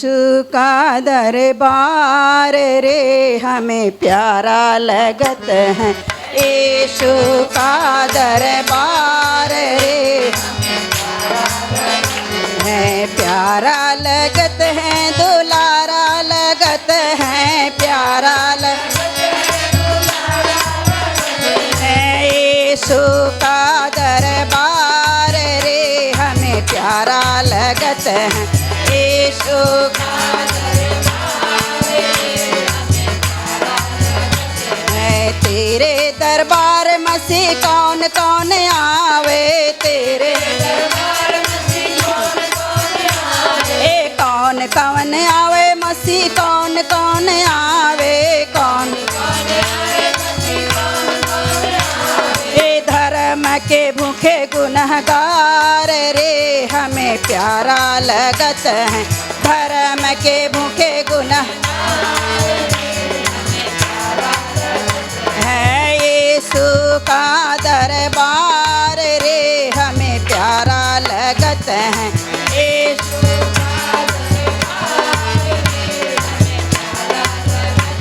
यीशु का दरबार रे हमें प्यारा लगत है। यीशु का दरबार रे है प्यारा लगत है, दुलारा लगत है, प्यारा लगत है। यीशु का दरबार रे हमें प्यारा लगत है। यीशु का दरबार है तेरे दरबार मसीह कौन कौन आवे, तेरे दरबार मसीह कौन कौन आवे, कौन कौन आवे मसीह कौन कौन आवे, कौन कौन आवे मसीह कौन कौन आवे। धर्म के भूखे गुनहगार रे हमें प्यारा लगत है। धर्म के भूखे गुनहगार है यीशु का दरबार रे हमें प्यारा लगत है। यीशु का दरबार रे हमें प्यारा लगत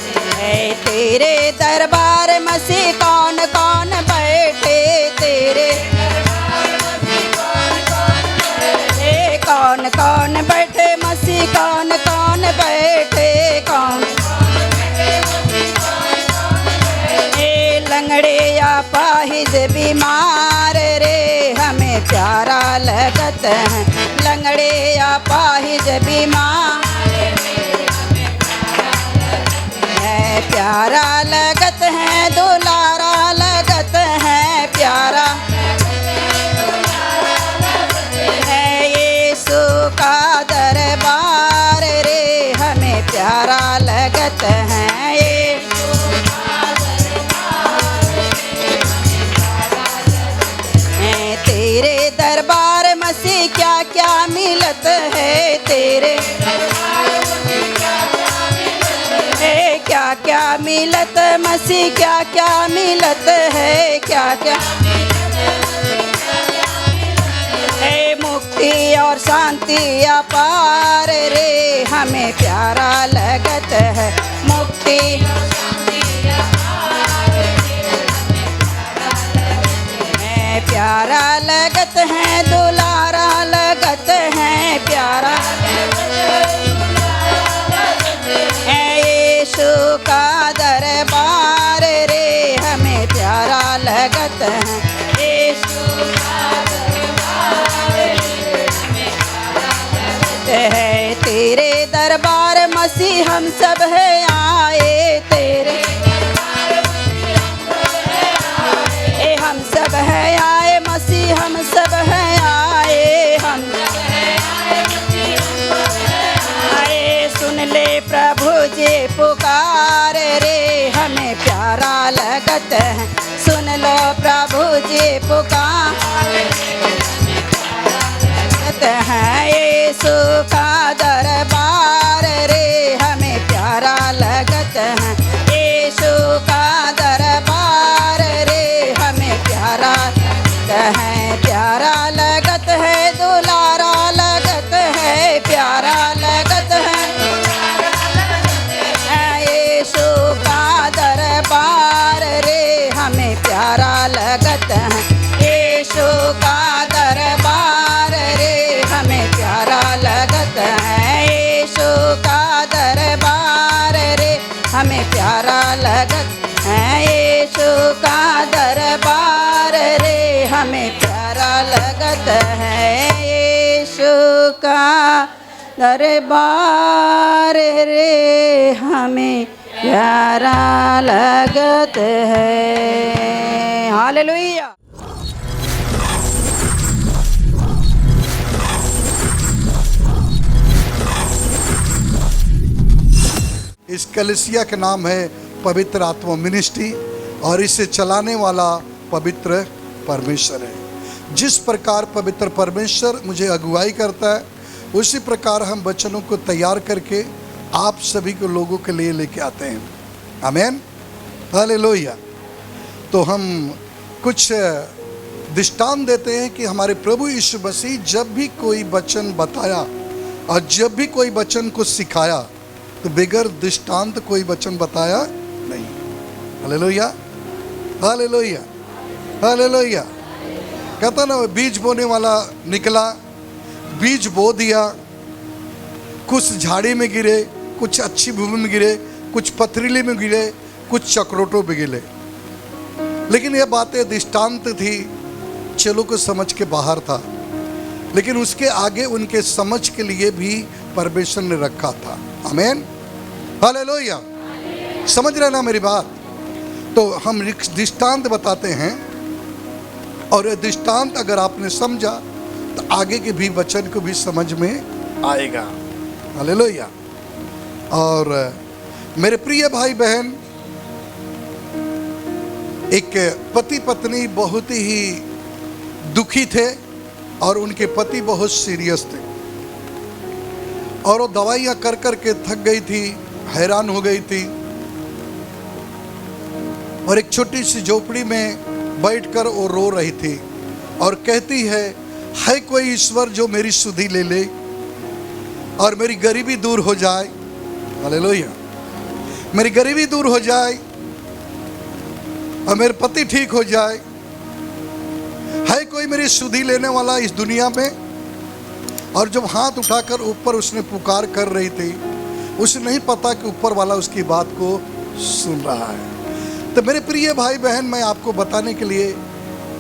है। तेरे दरबार मसीह कौन कौन बैठे, तेरे दरबार मसीह कौन कौन बैठे, कौन कौन बैठे मसीह कौन कौन बैठे, कौन लंगड़े या पाहिज बीमार रे हमें प्यारा लगत है। लंगड़े या पाहिज बीमार है प्यारा लगत है, दुलारा लगत है, प्यारा है। यीशु का दरबार रे हमें प्यारा लगत है। तेरे दरबार मसीह क्या क्या मिलत है, तेरे क्या क्या मिलत मसीह क्या क्या मिलत है, क्या क्या है। मुक्ति और शांति अपार रे हमें प्यारा लगत है। मुक्ति प्यारा लगत है, दुलारा लगत है, प्यारा है। यीशु का दरबार रे हमें प्यारा लगत है। यीशु का दरबार रे हमें प्यारा लगत है। तेरे दरबार मसीह हम सब है आए, तेरे हम सब है आए मसीह हम सब है आए, हम आए। सुन ले प्रभु जी पुकार रे हमें प्यारा लगत है। सुन लो प्रभु जी पुकार है। यीशु का दरबार रे हमें प्यारा लगत है। यीशु का दरबार रे हमें प्यारा है, प्यारा लगत है, दुलारा लगत है, प्यारा लगत है। यीशु का दरबार रे हमें प्यारा लगत है। यीशु का दरबार रे हमें प्यारा लगत है। यीशु का दरबार रे हमें प्यारा लगत है। यीशु का दरबार रे हमें प्यारा लगत है। यीशु का दरबार रे हमें प्यारा लगत है। हालेलुया। इस कलीसिया का नाम है पवित्र आत्मा मिनिस्ट्री और इसे चलाने वाला पवित्र परमेश्वर है। जिस प्रकार पवित्र परमेश्वर मुझे अगुवाई करता है उसी प्रकार हम वचनों को तैयार करके आप सभी को लोगों के लिए लेके आते हैं। आमीन, हालेलुया। तो हम कुछ दृष्टांत देते हैं कि हमारे प्रभु यीशु मसीह जब भी कोई वचन बताया और जब भी कोई वचन को सिखाया तो बगैर दृष्टांत कोई वचन बताया नहीं। Hallelujah, hallelujah, hallelujah. कहता ना, बीज बोने वाला निकला, बीज बो दिया, कुछ झाड़ी में गिरे, कुछ अच्छी भूमि में गिरे, कुछ पथरीले में गिरे, कुछ चक्रोटों में गिरे। लेकिन यह बातें दृष्टांत थी, चलो को समझ के बाहर था। लेकिन उसके आगे उनके समझ के लिए भी परमेश्वर ने रखा था। आमीन, हालेलुया। समझ रहे ना मेरी बात? तो हम दृष्टांत बताते हैं, और यह दृष्टांत अगर आपने समझा तो आगे के भी वचन को भी समझ में आएगा। हालेलुया। और मेरे प्रिय भाई बहन, एक पति पत्नी बहुत ही दुखी थे और उनके पति बहुत सीरियस थे, और वो दवाइयाँ कर कर के थक गई थी, हैरान हो गई थी, और एक छोटी सी झोपड़ी में बैठकर वो रो रही थी और कहती है कोई ईश्वर जो मेरी सुधि ले ले और मेरी गरीबी दूर हो जाए। हालेलुया। मेरी गरीबी दूर हो जाए और मेरे पति ठीक हो जाए। है कोई मेरी सुधि लेने वाला इस दुनिया में? और जब हाथ उठाकर ऊपर उसने पुकार कर रही थी, उसे नहीं पता कि ऊपर वाला उसकी बात को सुन रहा है। तो मेरे प्रिय भाई बहन, मैं आपको बताने के लिए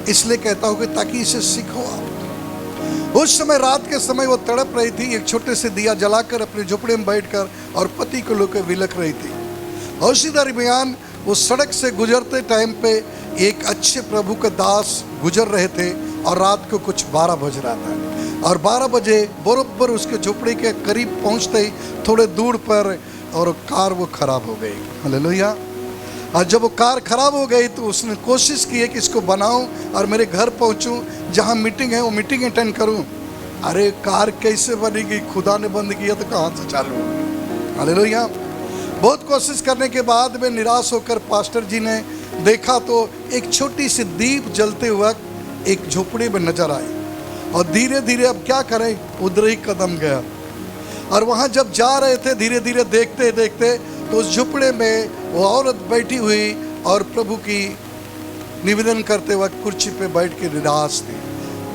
इसलिए कहता हूँ कि ताकि इसे सीखो आप। उस समय रात के समय वो तड़प रही थी, एक छोटे से दिया जलाकर अपने झोपड़े में बैठकर और पति को लेकर विलख रही थी। और उसी दरमियान वो सड़क से गुजरते टाइम पे एक अच्छे प्रभु का दास गुजर रहे थे, और रात को कुछ 12 बज रहा था, और 12 बजे बरोबर उसके झोपड़ी के करीब पहुंचते ही थोड़े दूर पर और कार वो खराब हो गई। हालेलुया। और जब वो कार खराब हो गई तो उसने कोशिश की है कि इसको बनाऊं और मेरे घर पहुंचूं, जहां मीटिंग है वो मीटिंग अटेंड करूं। अरे कार कैसे बनेगी? खुदा ने बंद किया तो कहां से चालू होगी? हालेलुया। बहुत कोशिश करने के बाद में निराश होकर पास्टर जी ने देखा तो एक छोटी सी दीप जलते हुआ एक झोपड़ी में नजर आई, और धीरे धीरे अब क्या करें, उधर ही कदम गया। और वहां जब जा रहे थे, धीरे धीरे देखते देखते तो उस झोपड़े में वो औरत बैठी हुई और प्रभु की निवेदन करते वक्त कुर्सी पे बैठ के निराश थी,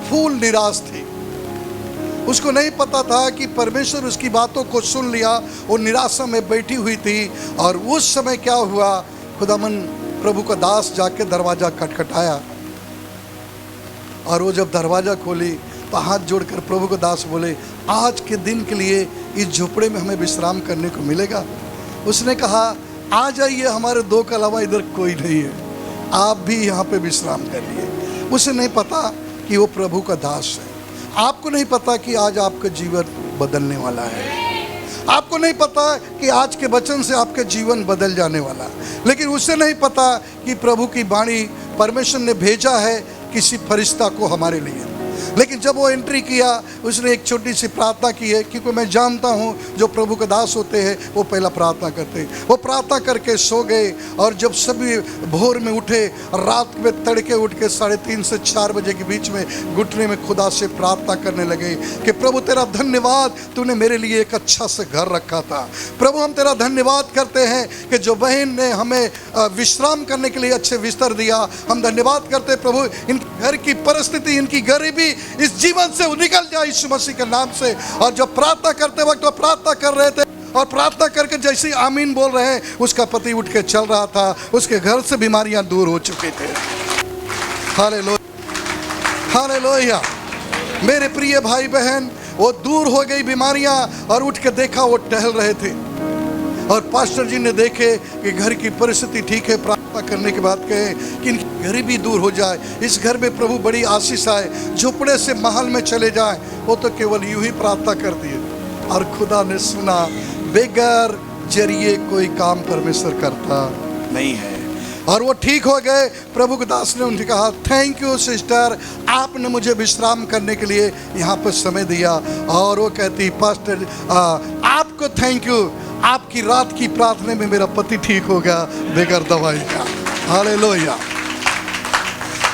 फूल निराश थी। उसको नहीं पता था कि परमेश्वर उसकी बातों को सुन लिया, वो निराशा में बैठी हुई थी। और उस समय क्या हुआ, खुदावन प्रभु का दास जाके दरवाजा खटखटाया, और वो जब दरवाजा खोली तो हाथ जोड़कर प्रभु का दास बोले, आज के दिन के लिए इस झोपड़े में हमें विश्राम करने को मिलेगा। उसने कहा, आ जाइए, हमारे दो के अलावा इधर कोई नहीं है, आप भी यहाँ पे विश्राम करिए। उसे नहीं पता कि वो प्रभु का दास है। आपको नहीं पता कि आज आपका जीवन बदलने वाला है। आपको नहीं पता कि आज के वचन से आपका जीवन बदल जाने वाला है। लेकिन उसे नहीं पता कि प्रभु की वाणी परमेश्वर ने भेजा है किसी फरिश्ता को हमारे लिए। लेकिन जब वो एंट्री किया, उसने एक छोटी सी प्रार्थना की है, क्योंकि मैं जानता हूँ जो प्रभु के दास होते हैं वो पहला प्रार्थना करते हैं। वो प्रार्थना करके सो गए, और जब सभी भोर में उठे, रात में तड़के उठ के 3:30 से 4 बजे के बीच में घुटने में खुदा से प्रार्थना करने लगे कि प्रभु तेरा धन्यवाद, तूने मेरे लिए एक अच्छा से घर रखा था। प्रभु हम तेरा धन्यवाद करते हैं कि जो बहन ने हमें विश्राम करने के लिए अच्छे बिस्तर दिया। हम धन्यवाद करते हैं प्रभु, इनके घर की परिस्थिति, इनकी गरीबी इस जीवन से निकल जाए यीशु मसीह के नाम से। और जब प्रार्थना करते वक्त वो प्रार्थना कर रहे थे, और प्रार्थना करके जैसे आमीन बोल रहे हैं, उसका पति उठ के चल रहा था, उसके घर से बीमारियां दूर हो चुकी थे। Hallelujah, hallelujah. मेरे प्रिय भाई बहन, वो दूर हो गई बीमारियां, और उठ के देखा वो टहल रहे थे, और पास्टर जी ने देखे कि घर की परिस्थिति ठीक है। प्रार्थना करने के बाद कहे कि इनकी गरीबी दूर हो जाए, इस घर में प्रभु बड़ी आशीष आए, झोपड़े से महल में चले जाए। वो तो केवल यूं ही प्रार्थना कर दिए, और खुदा ने सुना। बेगर जरिए कोई काम परमेश्वर करता नहीं है, और वो ठीक हो गए। प्रभु के दास ने उनसे कहा, थैंक यू सिस्टर, आपने मुझे विश्राम करने के लिए यहाँ पर समय दिया। और वो कहती, पास्टर आपको थैंक यू, आपकी रात की प्रार्थना में मेरा पति ठीक हो गया बगैर दवाई का। हालेलुया।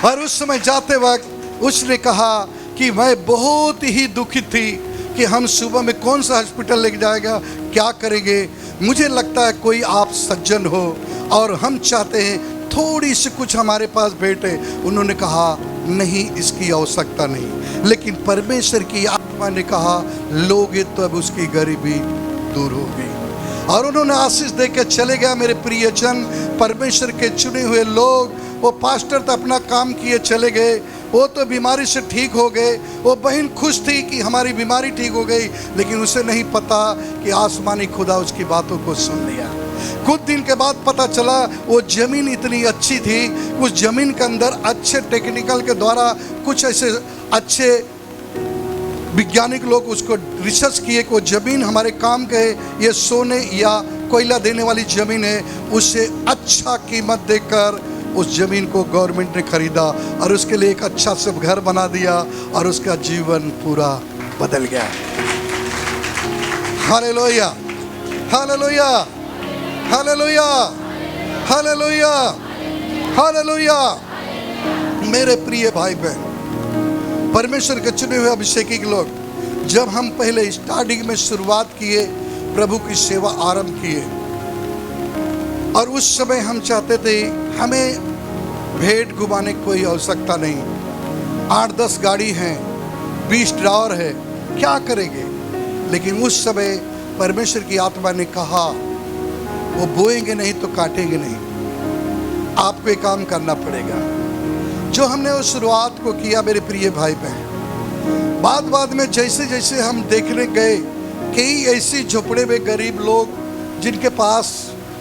और उस समय जाते वक्त उसने कहा कि मैं बहुत ही दुखित थी, कि हम सुबह में कौन सा हॉस्पिटल लेके जाएगा, क्या करेंगे। मुझे लगता है कोई आप सज्जन हो और हम चाहते हैं थोड़ी सी कुछ हमारे पास भेंटे। उन्होंने कहा नहीं, इसकी आवश्यकता नहीं, लेकिन परमेश्वर की आत्मा ने कहा लोगे तो अब उसकी गरीबी दूर होगी। और उन्होंने आशीष देकर चले गया। मेरे प्रियजन, परमेश्वर के चुने हुए लोग, वो पास्टर तो अपना काम किए चले गए, वो तो बीमारी से ठीक हो गए। वो बहन खुश थी कि हमारी बीमारी ठीक हो गई, लेकिन उसे नहीं पता कि आसमानी खुदा उसकी बातों को सुन लिया। कुछ दिन के बाद पता चला वो जमीन इतनी अच्छी थी, उस जमीन के अंदर अच्छे टेक्निकल के द्वारा कुछ ऐसे अच्छे वैज्ञानिक लोग उसको रिसर्च किए कि वो जमीन हमारे काम के है, ये सोने या कोयला देने वाली जमीन है। उससे अच्छा कीमत देकर उस जमीन को गवर्नमेंट ने खरीदा और उसके लिए एक अच्छा सा घर बना दिया और उसका जीवन पूरा बदल गया। Hallelujah, hallelujah, hallelujah, hallelujah, hallelujah. मेरे प्रिय भाई बहन, परमेश्वर के चुने हुए अभिषेकी लोग, जब हम पहले स्टार्टिंग में शुरुआत किए, प्रभु की सेवा आरंभ किए, और उस समय हम चाहते थे हमें भेंट घुमाने की कोई आवश्यकता नहीं, 8-10 गाड़ी हैं, 20 ड्राइवर है, क्या करेंगे। लेकिन उस समय परमेश्वर की आत्मा ने कहा वो बोएंगे नहीं तो काटेंगे नहीं, आपको एक काम करना पड़ेगा। जो हमने उस शुरुआत को किया मेरे प्रिय भाई बहन, बाद में जैसे जैसे हम देखने गए, कई ऐसी झोपड़े में गरीब लोग जिनके पास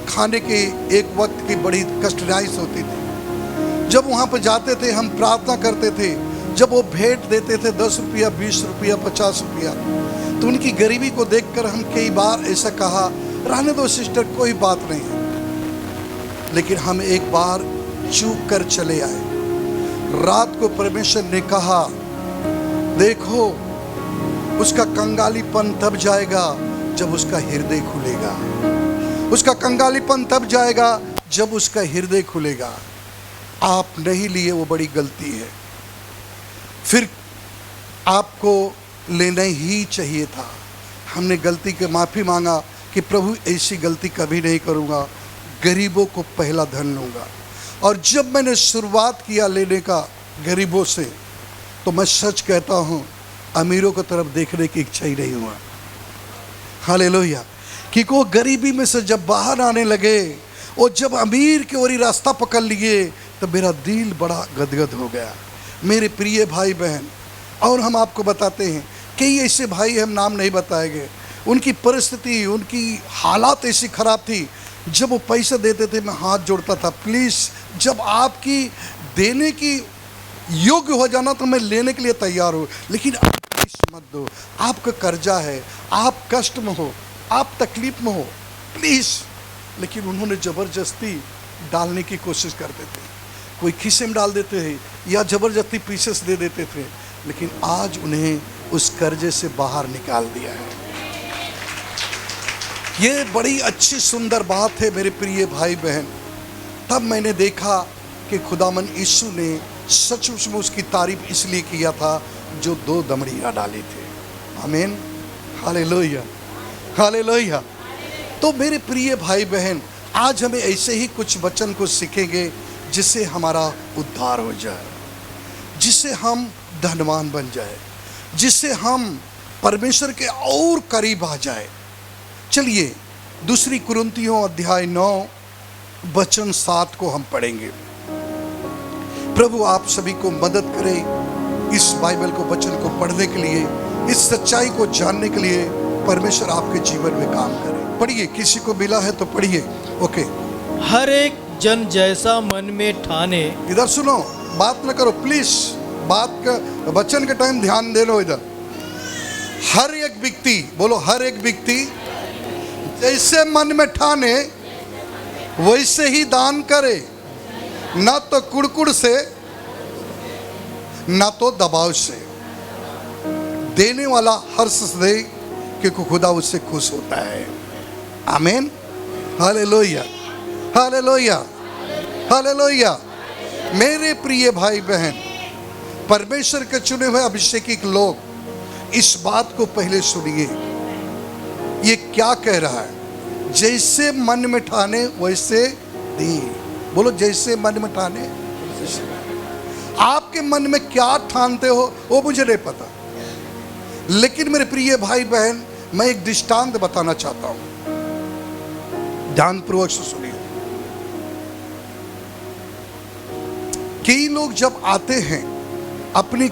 खाने की एक वक्त की बड़ी कष्टदायी होती थी, जब वहाँ पर जाते थे हम प्रार्थना करते थे, जब वो भेंट देते थे 10 रुपया, 20 रुपया, 50 रुपया, तो उनकी गरीबी को देखकर हम कई बार ऐसा कहा, रहने दो सिस्टर, कोई बात नहीं। लेकिन हम एक बार चूक कर चले आए। रात को परमेश्वर ने कहा देखो, उसका कंगालीपन तब जाएगा जब उसका हृदय खुलेगा। उसका कंगालीपन तब जाएगा जब उसका हृदय खुलेगा। आप नहीं लिए वो बड़ी गलती है, फिर आपको लेना ही चाहिए था। हमने गलती की माफ़ी मांगा कि प्रभु ऐसी गलती कभी नहीं करूँगा, गरीबों को पहला धन लूँगा। और जब मैंने शुरुआत किया लेने का गरीबों से, तो मैं सच कहता हूँ अमीरों की तरफ देखने की इच्छा ही नहीं हुआ। हालेलुया। कि वो गरीबी में से जब बाहर आने लगे, और जब अमीर की ओर रास्ता पकड़ लिए, तो मेरा दिल बड़ा गदगद हो गया। मेरे प्रिय भाई बहन, और हम आपको बताते हैं कई ऐसे भाई, हम नाम नहीं बताएंगे, उनकी परिस्थिति, उनकी हालात ऐसी ख़राब थी, जब वो पैसे देते थे मैं हाथ जोड़ता था, प्लीज़ जब आपकी देने की योग्य हो जाना तो मैं लेने के लिए तैयार हूँ, लेकिन आप प्लीज मत दो, आपका कर्जा है, आप कष्ट में हो, आप तकलीफ में हो, प्लीज़। लेकिन उन्होंने ज़बरदस्ती डालने की कोशिश करते थे, कोई खीसे में डाल देते थे या ज़बरदस्ती पीसेस दे देते थे, लेकिन आज उन्हें उस कर्जे से बाहर निकाल दिया है। ये बड़ी अच्छी सुंदर बात है मेरे प्रिय भाई बहन। तब मैंने देखा कि खुदावन यीशु ने सचमुच में उसकी तारीफ इसलिए किया था जो 2 दमड़ियाँ डाली थे। आमीन, हालेलुया, हालेलुया। तो मेरे प्रिय भाई बहन, आज हमें ऐसे ही कुछ वचन को सीखेंगे जिससे हमारा उद्धार हो जाए, जिससे हम धनवान बन जाए, जिससे हम परमेश्वर के और करीब आ जाए। चलिए 2 कुरिन्थियों अध्याय 9 वचन 7 को हम पढ़ेंगे। प्रभु आप सभी को मदद करे इस बाइबल को, वचन को पढ़ने के लिए, इस सच्चाई को जानने के लिए। परमेश्वर आपके जीवन में काम करे। पढ़िए, किसी को मिला है तो पढ़िए। ओके। हर एक जन जैसा मन में ठाने। इधर सुनो, बात न करो प्लीज, बात का वचन के टाइम ध्यान दे लो। इधर हर एक व्यक्ति, बोलो हर एक व्यक्ति जैसे मन में ठाने वैसे ही दान करे, ना तो कुड़कुड़ से ना तो दबाव से। देने वाला हर्ष से दे क्योंकि खुदा उससे खुश होता है। आमीन, हालेलुया, हालेलुया, हालेलुया। मेरे प्रिय भाई बहन, परमेश्वर के चुने हुए अभिषेकी लोग, इस बात को पहले सुनिए, ये क्या कह रहा है? जैसे मन में ठाने वैसे दी। बोलो, जैसे मन में ठाने वैसे दी। आपके मन में क्या ठानते हो वो मुझे नहीं पता, लेकिन मेरे प्रिय भाई बहन, मैं एक दृष्टांत बताना चाहता हूं, ध्यानपूर्वक से सुनिए। कई लोग जब आते हैं अपनी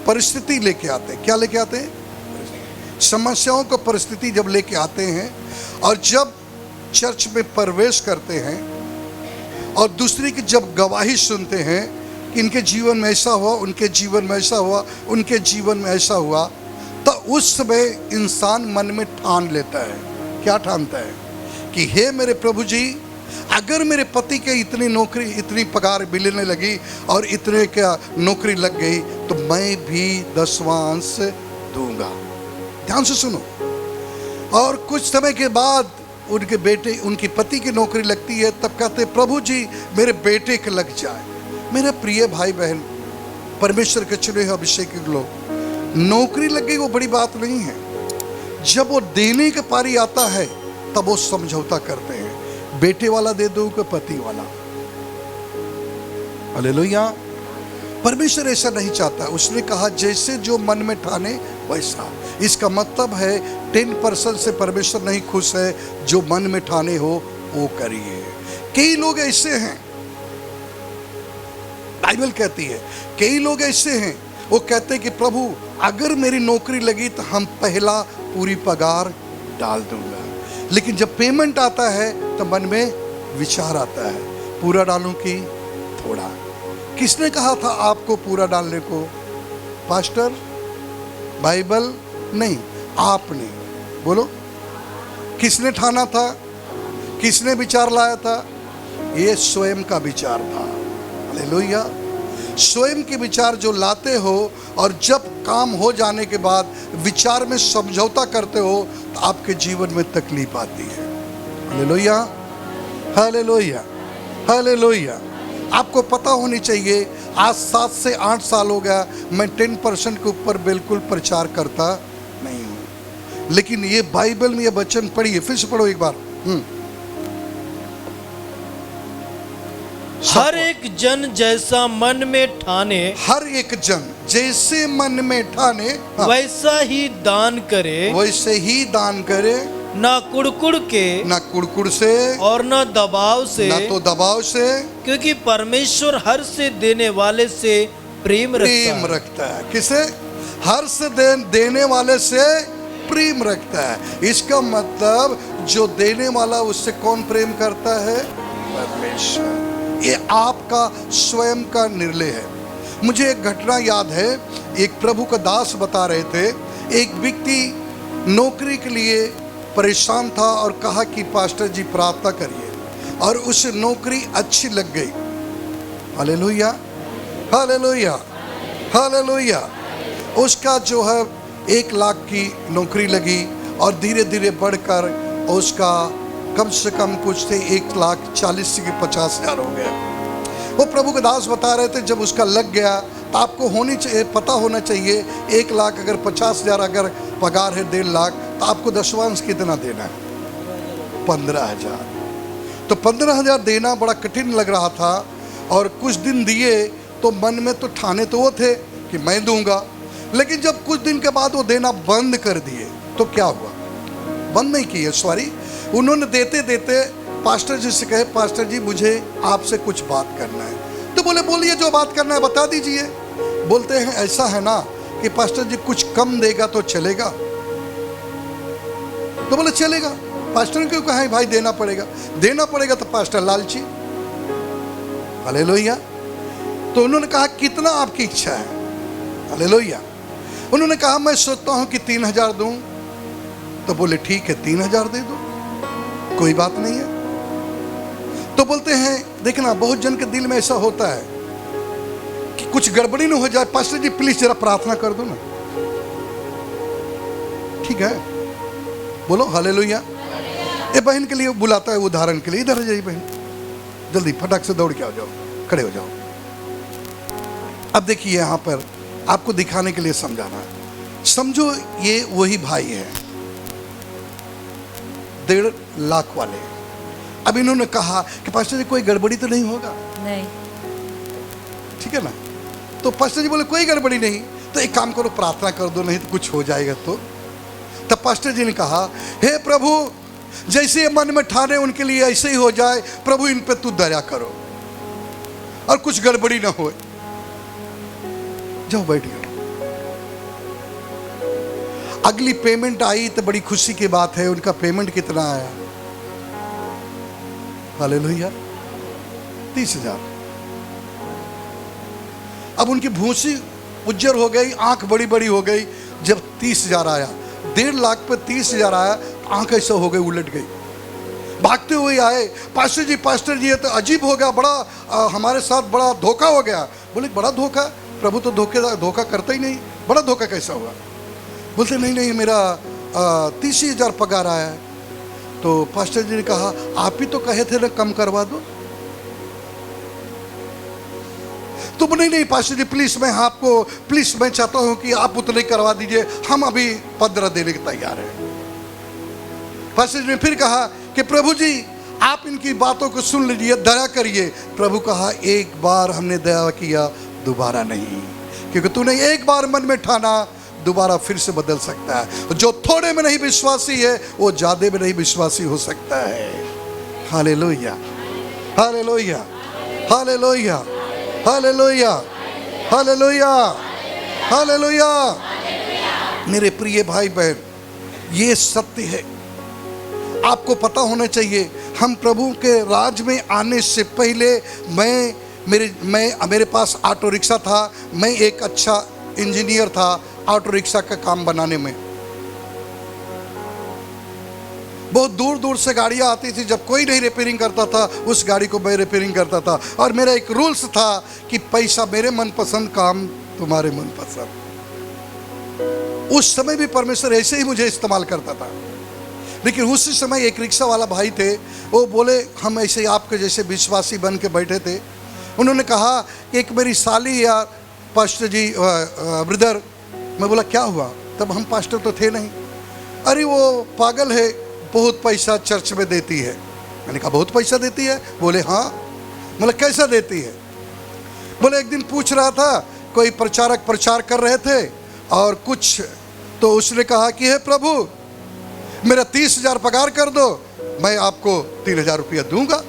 परिस्थिति लेके आते हैं। क्या लेके आते हैं? समस्याओं को परिस्थिति जब लेके आते हैं, और जब चर्च में प्रवेश करते हैं और दूसरे की जब गवाही सुनते हैं कि इनके जीवन में ऐसा हुआ, उनके जीवन में ऐसा हुआ, उनके जीवन में ऐसा हुआ, तो उस समय इंसान मन में ठान लेता है। क्या ठानता है? कि हे मेरे प्रभु जी, अगर मेरे पति के इतनी नौकरी, इतनी पगार मिलने लगी और इतने क्या नौकरी लग गई, तो मैं भी 10वां अंश दूंगा। ध्यान से सुनो। और कुछ समय के बाद उनके बेटे, उनकी पति की नौकरी लगती है, तब कहते प्रभु जी मेरे बेटे के लग जाए। मेरे प्रिय भाई बहन, परमेश्वर के चुने हुए अभिषेक लोग, नौकरी लग गई वो बड़ी बात नहीं है। जब वो देने का पारी आता है तब वो समझौता करते हैं, बेटे वाला दे दो कि पति वाला। हालेलुया। परमेश्वर ऐसा नहीं चाहता। उसने कहा जैसे जो मन में ठाने वैसा। इसका मतलब है 10% से परमेश्वर नहीं खुश है, जो मन में ठाने हो वो करिए। कई लोग ऐसे हैं, बाइबल कहती है, कई लोग ऐसे हैं, वो कहते हैं कि प्रभु अगर मेरी नौकरी लगी तो हम पहला पूरी पगार डाल दूंगा, लेकिन जब पेमेंट आता है तो मन में विचार आता है, पूरा डालूं कि थोड़ा। किसने कहा था आपको पूरा डालने को? पास्टर? बाइबल? नहीं, आपने। बोलो, किसने ठाना था? किसने विचार लाया था? ये स्वयं का विचार था। हालेलुया। स्वयं के विचार जो लाते हो और जब काम हो जाने के बाद विचार में समझौता करते हो तो आपके जीवन में तकलीफ आती है। Hallelujah, hallelujah, hallelujah. आपको पता होनी चाहिए, आज 7 से 8 साल हो गया मैं 10% के ऊपर बिल्कुल प्रचार करता नहीं हूँ, लेकिन ये बाइबल में ये वचन पढ़िए, फिर से पढ़ो एक बार। हर एक जन जैसा मन में ठाने, हर एक जन जैसे मन में ठाने, वैसा ही दान करे, वैसे ही दान करे, ना कुड़कुड़ के, ना कुड़कुड़ से और ना दबाव से, ना तो दबाव से, क्योंकि परमेश्वर हर से देने वाले से प्रेम रखता है। किसे? हर से देने वाले से प्रेम रखता है। इसका मतलब जो देने वाला उससे कौन प्रेम करता है? परमेश्वर। ये आपका स्वयं का निर्णय है। मुझे एक घटना याद है, एक प्रभु का दास बता रहे थे, एक व्यक्ति नौकरी के लिए परेशान था और कहा कि पास्टर जी प्रार्थना करिए, और उसे नौकरी अच्छी लग गई। Hallelujah, hallelujah, hallelujah. उसका जो है 1 लाख की नौकरी लगी और धीरे धीरे बढ़कर उसका कम से कम कुछ थे 1,40,000 से 50,000 हो गया। वो प्रभु के दास बता रहे थे, जब उसका लग गया तो आपको पता होना चाहिए 1 लाख अगर 50,000 अगर पगार है 1.5 लाख, तो आपको दशवांश कितना देना है? 15,000। तो 15,000 देना बड़ा कठिन लग रहा था, और कुछ दिन दिए तो मन में तो ठाने तो वो थे कि मैं दूंगा, लेकिन जब कुछ दिन के बाद वो देना बंद कर दिए तो क्या हुआ? बंद नहीं किए, सॉरी, उन्होंने देते देते पास्टर जी से कहे, पास्टर जी मुझे आपसे कुछ बात करना है। तो बोले बोलिए, जो बात करना है बता दीजिए। बोलते हैं ऐसा है ना कि पास्टर जी कुछ कम देगा तो चलेगा? तो बोले चलेगा। पास्टर ने क्यों कहा भाई देना पड़ेगा? देना पड़ेगा तो पास्टर लालची। हालेलुया। तो उन्होंने कहा कितना आपकी इच्छा है? हालेलुया। उन्होंने कहा मैं सोचता हूं कि 3,000 दूं। तो बोले ठीक है 3,000 दे दो, कोई बात नहीं है। तो बोलते हैं देखना, बहुत जन के दिल में ऐसा होता है कि कुछ गड़बड़ी न हो जाए, पास्टर जी प्लीज जरा प्रार्थना कर दो ना। ठीक है, बोलो हालेलुया। ये बहन के लिए बुलाता है, उदाहरण के लिए, इधर आ जाइए बहन, जल्दी फटाक से दौड़ के आ जाओ, खड़े हो जाओ। अब देखिए यहां पर आपको दिखाने के लिए समझाना है। समझो ये वही भाई है 1.5 लाख वाले। अब इन्होंने कहा कि पास्टर जी कोई गड़बड़ी तो नहीं होगा, नहीं, ठीक है ना। तो पास्टर जी बोले कोई गड़बड़ी नहीं, तो एक काम करो प्रार्थना कर दो, नहीं तो कुछ हो जाएगा। तो तब पास्टर जी ने कहा, हे प्रभु जैसे ये मन में ठाने उनके लिए ऐसे ही हो जाए, प्रभु इन पे तू दया करो और कुछ गड़बड़ी ना हो। जाओ बैठ गए। अगली पेमेंट आई तो बड़ी खुशी की बात है। उनका पेमेंट कितना आया? हालेलुया, 30,000। अब उनकी भूसी उज्जर हो गई, आंख बड़ी बड़ी हो गई। जब 30,000 आया, 1.5 लाख पे 30,000 आया, आंख ऐसा हो गई, उलट गई। भागते हुए आए, पास्टर जी ये तो अजीब हो गया, बड़ा हमारे साथ बड़ा धोखा हो गया। बोले बड़ा धोखा? प्रभु तो धोखा करता ही नहीं, बड़ा धोखा कैसा हुआ? बोलते नहीं मेरा 30,000 पगार आया है। तो पास्टर जी ने कहा, आप ही तो कहे थे ना कम करवा दो। तो नहीं पास्टर जी प्लीज, मैं चाहता हूं कि आप उतने करवा दीजिए, हम अभी 15 देने के तैयार हैं। पास्टर जी ने फिर कहा कि प्रभु जी आप इनकी बातों को सुन लीजिए, दया करिए। प्रभु कहा, एक बार हमने दया किया, दोबारा नहीं, क्योंकि तूने एक बार मन में ठाना, दोबारा फिर से बदल सकता है। जो थोड़े में नहीं विश्वासी है, वो ज्यादा में नहीं विश्वासी हो सकता है। Hallelujah, hallelujah, hallelujah, hallelujah, hallelujah, hallelujah. मेरे प्रिय भाई बहन, ये सत्य है, आपको पता होना चाहिए। हम प्रभु के राज में आने से पहले मेरे पास ऑटो रिक्शा था। मैं एक अच्छा इंजीनियर था ऑटो रिक्शा का काम बनाने में। बहुत दूर दूर से गाड़ियाँ आती थी, जब कोई नहीं रिपेयरिंग करता था उस गाड़ी को मैं रिपेयरिंग करता था। और मेरा एक रूल्स था कि पैसा मेरे मनपसंद, काम तुम्हारे मनपसंद। उस समय भी परमेश्वर ऐसे ही मुझे इस्तेमाल करता था। लेकिन उसी समय एक रिक्शा वाला भाई थे, वो बोले, हम ऐसे आपके जैसे विश्वासी बन के बैठे थे। उन्होंने कहा, एक मेरी साली या पास्टर जी ब्रदर। मैं बोला क्या हुआ? तब हम पास्टर तो थे नहीं। अरे वो पागल है, बहुत पैसा चर्च में देती है। मैंने कहा बहुत पैसा देती है? बोले हाँ। मतलब कैसा देती है? बोले एक दिन पूछ रहा था, कोई प्रचारक प्रचार कर रहे थे और कुछ, तो उसने कहा कि हे प्रभु मेरा 30,000 पगार कर दो, मैं आपको 3,000 रुपया दूंगा।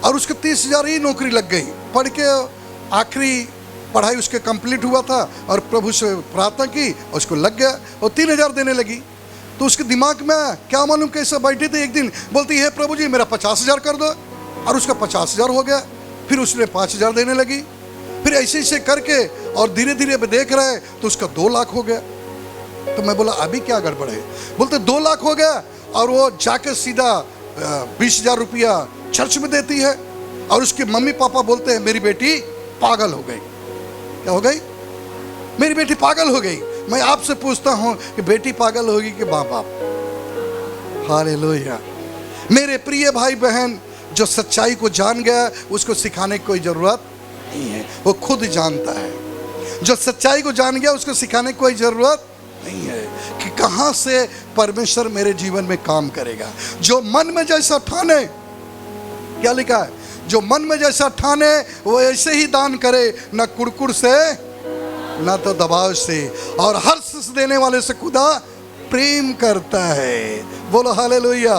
और उसके 30,000 ही नौकरी लग गई। पढ़ के आखिरी पढ़ाई उसके कंप्लीट हुआ था और प्रभु से प्रार्थना की, उसको लग गया और 3,000 देने लगी। तो उसके दिमाग में क्या मालूम कैसे बैठी थी, एक दिन बोलती है प्रभु जी मेरा 50,000 कर दो, और उसका 50,000 हो गया। फिर उसने 5,000 देने लगी। फिर ऐसे ऐसे करके और धीरे धीरे देख रहे हैं तो उसका 2 लाख हो गया। तो मैं बोला अभी क्या गड़बड़ है? बोलते 2 लाख हो गया और वो जाकर सीधा 20,000 रुपया चर्च में देती है। और उसके मम्मी पापा बोलते हैं मेरी बेटी पागल हो गई। क्या हो गई? मेरी बेटी पागल हो गई। मैं आपसे पूछता हूं कि बेटी पागल होगी कि माँ बाप? हालेलुया। मेरे प्रिय भाई बहन, जो सच्चाई को जान गया उसको सिखाने की कोई जरूरत नहीं है, वो खुद जानता है। जो सच्चाई को जान गया उसको सिखाने की कोई जरूरत नहीं है कि कहां से परमेश्वर मेरे जीवन में काम करेगा। जो मन में जैसा ठाने, क्या लिखा है, जो मन में जैसा ठाने वो ऐसे ही दान करे, न कुड़कुड़ से न तो दबाव से, और हर्ष से देने वाले से खुदा प्रेम करता है। बोलो हालेलुया।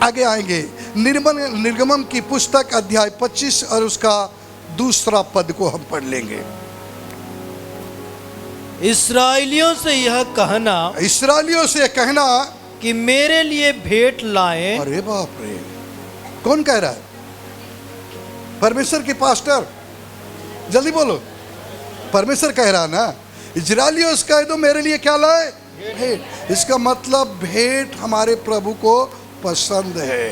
आगे आएंगे, निर्गमन की पुस्तक अध्याय 25 और उसका 2 पद को हम पढ़ लेंगे। इस्राएलियों से यह कहना, इस्राएलियों से कहना कि मेरे लिए भेंट लाएं। अरे बाप रे, कौन कह रहा है? परमेश्वर की पास्टर, जल्दी बोलो। परमेश्वर कह रहा ना, इजरायलियों से कह दो मेरे लिए क्या लाए? भेंट। इसका मतलब भेंट हमारे प्रभु को पसंद है।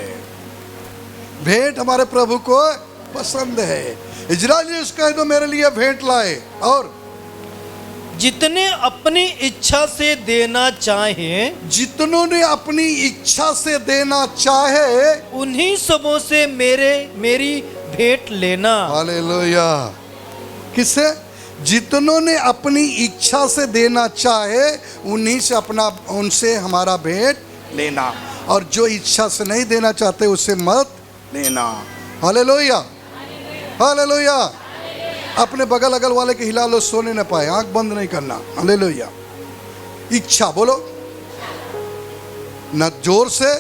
भेंट हमारे प्रभु को पसंद है। इजरायलियों से कह दो मेरे लिए भेंट लाए। और जितने अपनी इच्छा से देना चाहें, जितनों ने अपनी इच्छा से देना चाहे, उन्हीं सबों से मेरी भेंट लेना। हालेलुया। किससे? जितनों ने अपनी इच्छा से देना चाहे उन्हीं से उनसे हमारा भेंट लेना, और जो इच्छा से नहीं देना चाहते उससे मत लेना। Hallelujah, hallelujah. अपने बगल अगल वाले के हिला लो, सोने न पाए, आंख बंद नहीं करना। हालेलुया। इच्छा बोलो, न जोर से,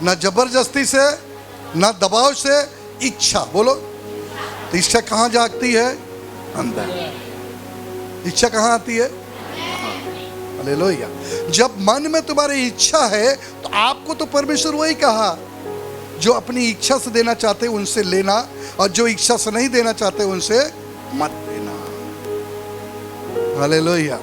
न जबरदस्ती से, न दबाव से, इच्छा बोलो। तो इच्छा कहाँ जागती है? अंदर। इच्छा कहाँ आती है? हालेलुया। जब मन में तुम्हारी इच्छा है तो आपको तो परमेश्वर वही कहा, जो अपनी इच्छा से देना चाहते उनसे लेना, और जो इच्छा से नहीं देना चाहते उनसे मत लेना। हालेलुया।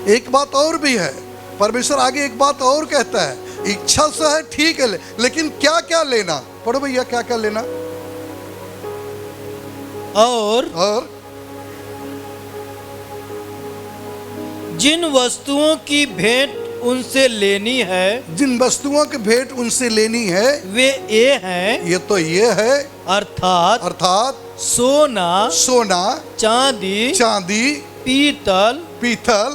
एक बात और भी है, परमेश्वर आगे एक बात और कहता है, इच्छा से है ठीक है, लेकिन क्या क्या लेना? पढ़ो भैया, क्या क्या लेना? और जिन वस्तुओं की भेंट उनसे लेनी है, जिन वस्तुओं की भेंट उनसे लेनी है वे ये हैं, ये तो ये है, अर्थात सोना, चांदी, पीतल,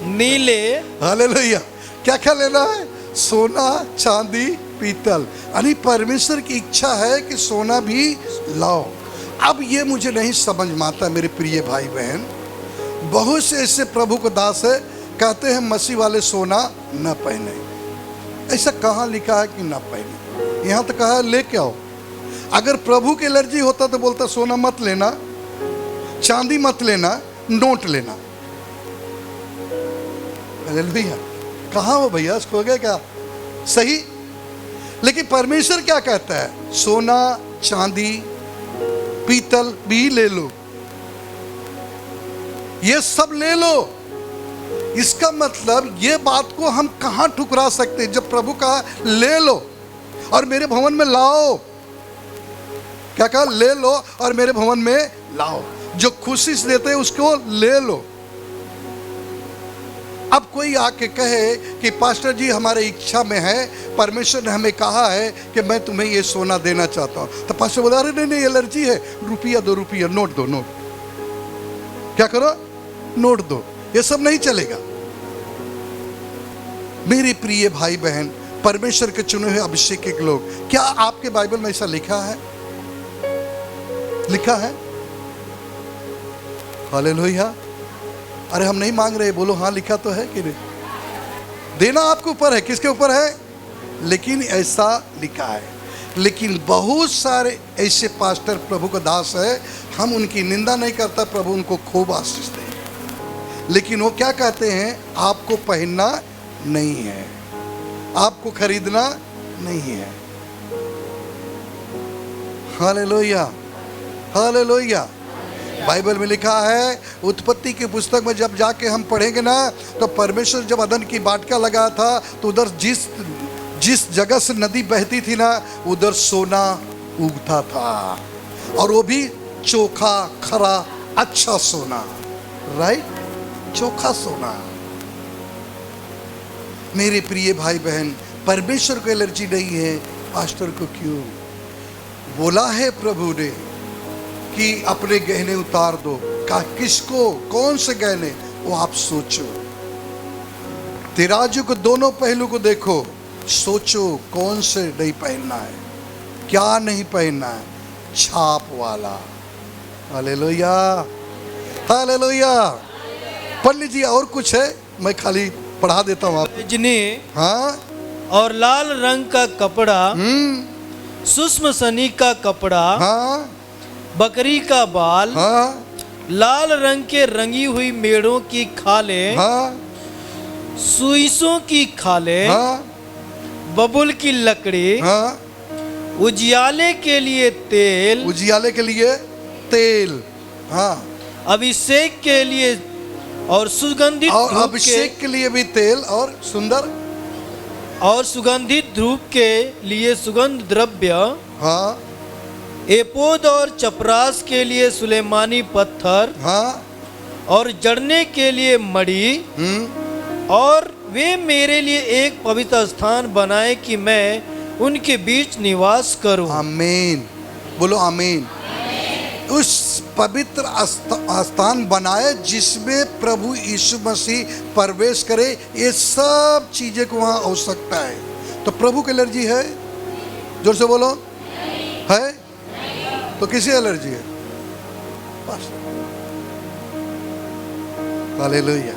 नीले। हालेलुया। क्या क्या लेना है? सोना, चांदी, पीतल। यानी परमेश्वर की इच्छा है कि सोना भी लाओ। अब ये मुझे नहीं समझ में आता मेरे प्रिय भाई बहन, बहुत से ऐसे प्रभु को दास है, कहते हैं मसीह वाले सोना न पहने। ऐसा कहाँ लिखा है कि न पहने? यहाँ तो कहा है लेके आओ। अगर प्रभु की एलर्जी होता तो बोलता सोना मत लेना, चांदी मत लेना, नोट लेना। हालेलुया। कहाँ हो भैया, इसको हो गया क्या? सही। लेकिन परमेश्वर क्या कहता है? सोना, चांदी, पीतल भी ले लो, ये सब ले लो। इसका मतलब ये बात को हम कहां ठुकरा सकते हैं? जब प्रभु कहा ले लो और मेरे भवन में लाओ। क्या कहा? ले लो और मेरे भवन में लाओ। जो खुशी से देते हैं उसको ले लो। अब कोई आके कहे कि पास्टर जी हमारे इच्छा में है, परमेश्वर ने हमें कहा है कि मैं तुम्हें ये सोना देना चाहता हूं, तो पास्टर बोला अरे नहीं एलर्जी है, रुपया दो, रुपया नोट दो, नोट। क्या करो? नोट दो। ये सब नहीं चलेगा। मेरे प्रिय भाई बहन, परमेश्वर के चुने हुए अभिषेक के लोग, क्या आपके बाइबल में ऐसा लिखा है? लिखा है? हालेलुया। अरे हम नहीं मांग रहे, बोलो हाँ लिखा तो है कि नहीं? देना आपके ऊपर है, किसके ऊपर है? लेकिन ऐसा लिखा है। लेकिन बहुत सारे ऐसे पास्टर प्रभु का दास है, हम उनकी निंदा नहीं करता, प्रभु उनको खूब आशीष दे, लेकिन वो क्या कहते हैं? आपको पहनना नहीं है, आपको खरीदना नहीं है। Hallelujah, hallelujah. बाइबल में लिखा है, उत्पत्ति की पुस्तक में जब जाके हम पढ़ेंगे ना, तो परमेश्वर जब अदन की बाटका लगा था तो उधर जिस जगह से नदी बहती थी ना, उधर सोना उगता था, और वो भी चोखा, खरा, अच्छा सोना। राइट? चोखा सोना। मेरे प्रिय भाई बहन, परमेश्वर को एलर्जी नहीं है, पास्टर को क्यों? बोला है प्रभु ने कि अपने गहने उतार दो। कहा किसको? कौन से गहने? वो आप सोचो। तराजू को दोनों पहलू को देखो, सोचो कौन से नहीं पहनना है, क्या नहीं पहनना है। छाप वाला। Hallelujah, hallelujah. पढ़ लीजिए, और कुछ है? मैं खाली पढ़ा देता हूँ आप। हाँ। और लाल रंग का कपड़ा, सूक्ष्म सनी का कपड़ा, हाँ, बकरी का बाल, हाँ, लाल रंग के रंगी हुई मेढ़ों की खालें, हाँ, सुइसों की खालें, हाँ, बबुल की लकड़ी, हाँ, उजियाले के लिए तेल, उजियाले के लिए तेल, हाँ, अभिषेक के लिए और सुगंधित और धूप अभिषेक के लिए भी तेल, और सुंदर, और सुगंधित धूप के लिए सुगंध द्रव्य, हाँ, एपोद और चपरास के लिए सुलेमानी पत्थर, हाँ, और जड़ने के लिए मणि, और वे मेरे लिए एक पवित्र स्थान बनाए कि मैं उनके बीच निवास करूं। आमीन। बोलो आमीन। उस पवित्र स्थान बनाए जिसमें प्रभु यीशु मसीह प्रवेश करे। ये सब चीजें को वहां आवश्यकता है। तो प्रभु की एलर्जी है? जोर से बोलो। है? तो किसी एलर्जी है? बस। हालेलुया।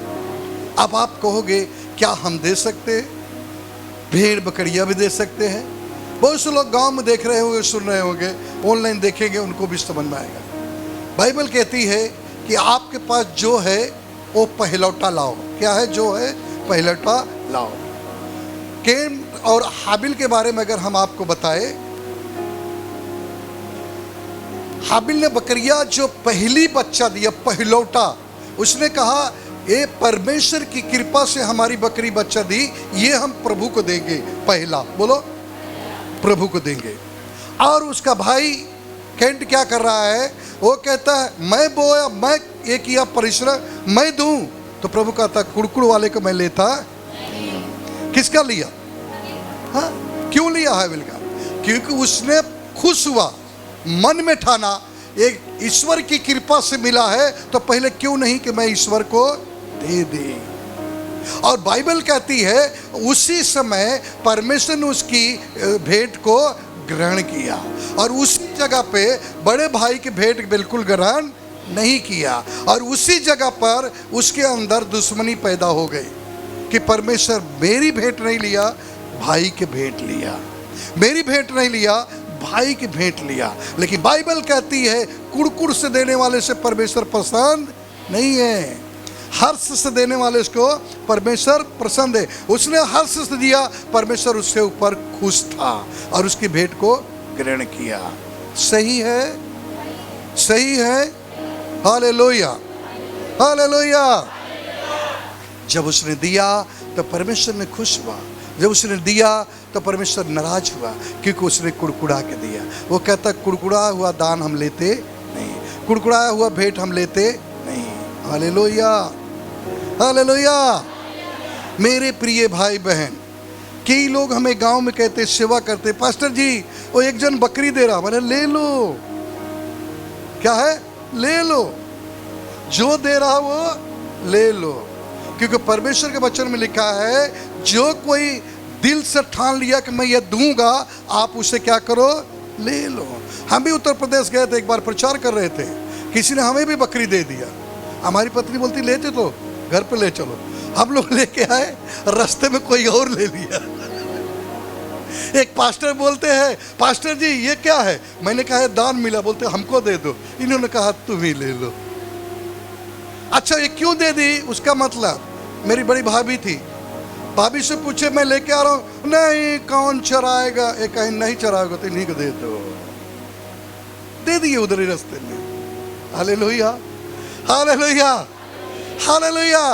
अब आप कहोगे क्या हम दे सकते? भेड़ बकरियां भी दे सकते हैं। बहुत से लोग गांव में देख रहे होंगे, सुन रहे होंगे, ऑनलाइन देखेंगे, उनको भी समझ में आएगा। बाइबल कहती है कि आपके पास जो है वो पहलौटा लाओ। क्या है? जो है पहलौटा लाओ। कैन और हाबिल के बारे में अगर हम आपको बताए, हाबिल ने बकरिया जो पहली बच्चा दिया, पहलौटा, उसने कहा ये परमेश्वर की कृपा से हमारी बकरी बच्चा दी, ये हम प्रभु को देंगे। पहला बोलो, प्रभु को देंगे। और उसका भाई कैंट क्या कर रहा है? वो कहता है मैं बोया, मैं ये किया परिश्रम, मैं दूं। तो प्रभु कहता कुड़कुड़ वाले को मैं लेता। किसका लिया? हाँ, क्यों लिया हाबिल का? क्योंकि उसने खुश हुआ, मन में ठाना एक ईश्वर की कृपा से मिला है, तो पहले क्यों नहीं कि मैं ईश्वर को दे दे। और बाइबल कहती है उसी समय परमेश्वर ने उसकी भेंट को ग्रहण किया, और उसी जगह पे बड़े भाई की भेंट बिल्कुल ग्रहण नहीं किया, और उसी जगह पर उसके अंदर दुश्मनी पैदा हो गई कि परमेश्वर मेरी भेंट नहीं लिया, भाई के भेंट लिया, मेरी भेंट नहीं लिया, भाई की भेंट लिया। लेकिन बाइबल कहती है कुड़कुड़ से देने वाले से परमेश्वर पसंद नहीं है, हर्ष से देने वाले उसको परमेश्वर पसंद है। उसने हर्ष से दिया, परमेश्वर उसके ऊपर खुश था और उसकी भेंट को ग्रहण किया। सही है? सही है? Hallelujah, hallelujah. जब उसने दिया तो परमेश्वर ने खुश हुआ, जब उसने दिया तो परमेश्वर नाराज हुआ क्योंकि उसने कुड़कुड़ा के दिया। वो कहता कुड़कुड़ा हुआ दान हम लेते नहीं, कुड़कुड़ाया हुआ भेंट हम लेते नहीं। Hallelujah, hallelujah. मेरे प्रिय भाई बहन, कई लोग हमें गांव में कहते, सेवा करते, पास्टर जी वो एक जन बकरी दे रहा, मैंने ले लो। क्या है? ले लो, जो दे रहा वो ले लो, क्योंकि परमेश्वर के वचन में लिखा है जो कोई दिल से ठान लिया कि मैं ये दूंगा, आप उसे क्या करो? ले लो। हम भी उत्तर प्रदेश गए थे, एक बार प्रचार कर रहे थे, किसी ने हमें भी बकरी दे दिया। हमारी पत्नी बोलती लेते तो घर पे ले चलो, हम लोग लेके आए, रास्ते में कोई और ले लिया। एक पास्टर बोलते हैं पास्टर जी ये क्या है? मैंने कहा है दान मिला, बोलते हमको दे दो। इन्होंने कहा तुम ही ले लो। अच्छा ये क्यों दे दी? उसका मतलब मेरी बड़ी भाभी थी, भाभी से पूछे मैं लेके आ रहा हूं, नहीं कौन चराएगा, एक कहीं नहीं चराएगा तो इन्हीं को दे दो। दे दिए उधर ही रास्ते में। Hallelujah, hallelujah, hallelujah.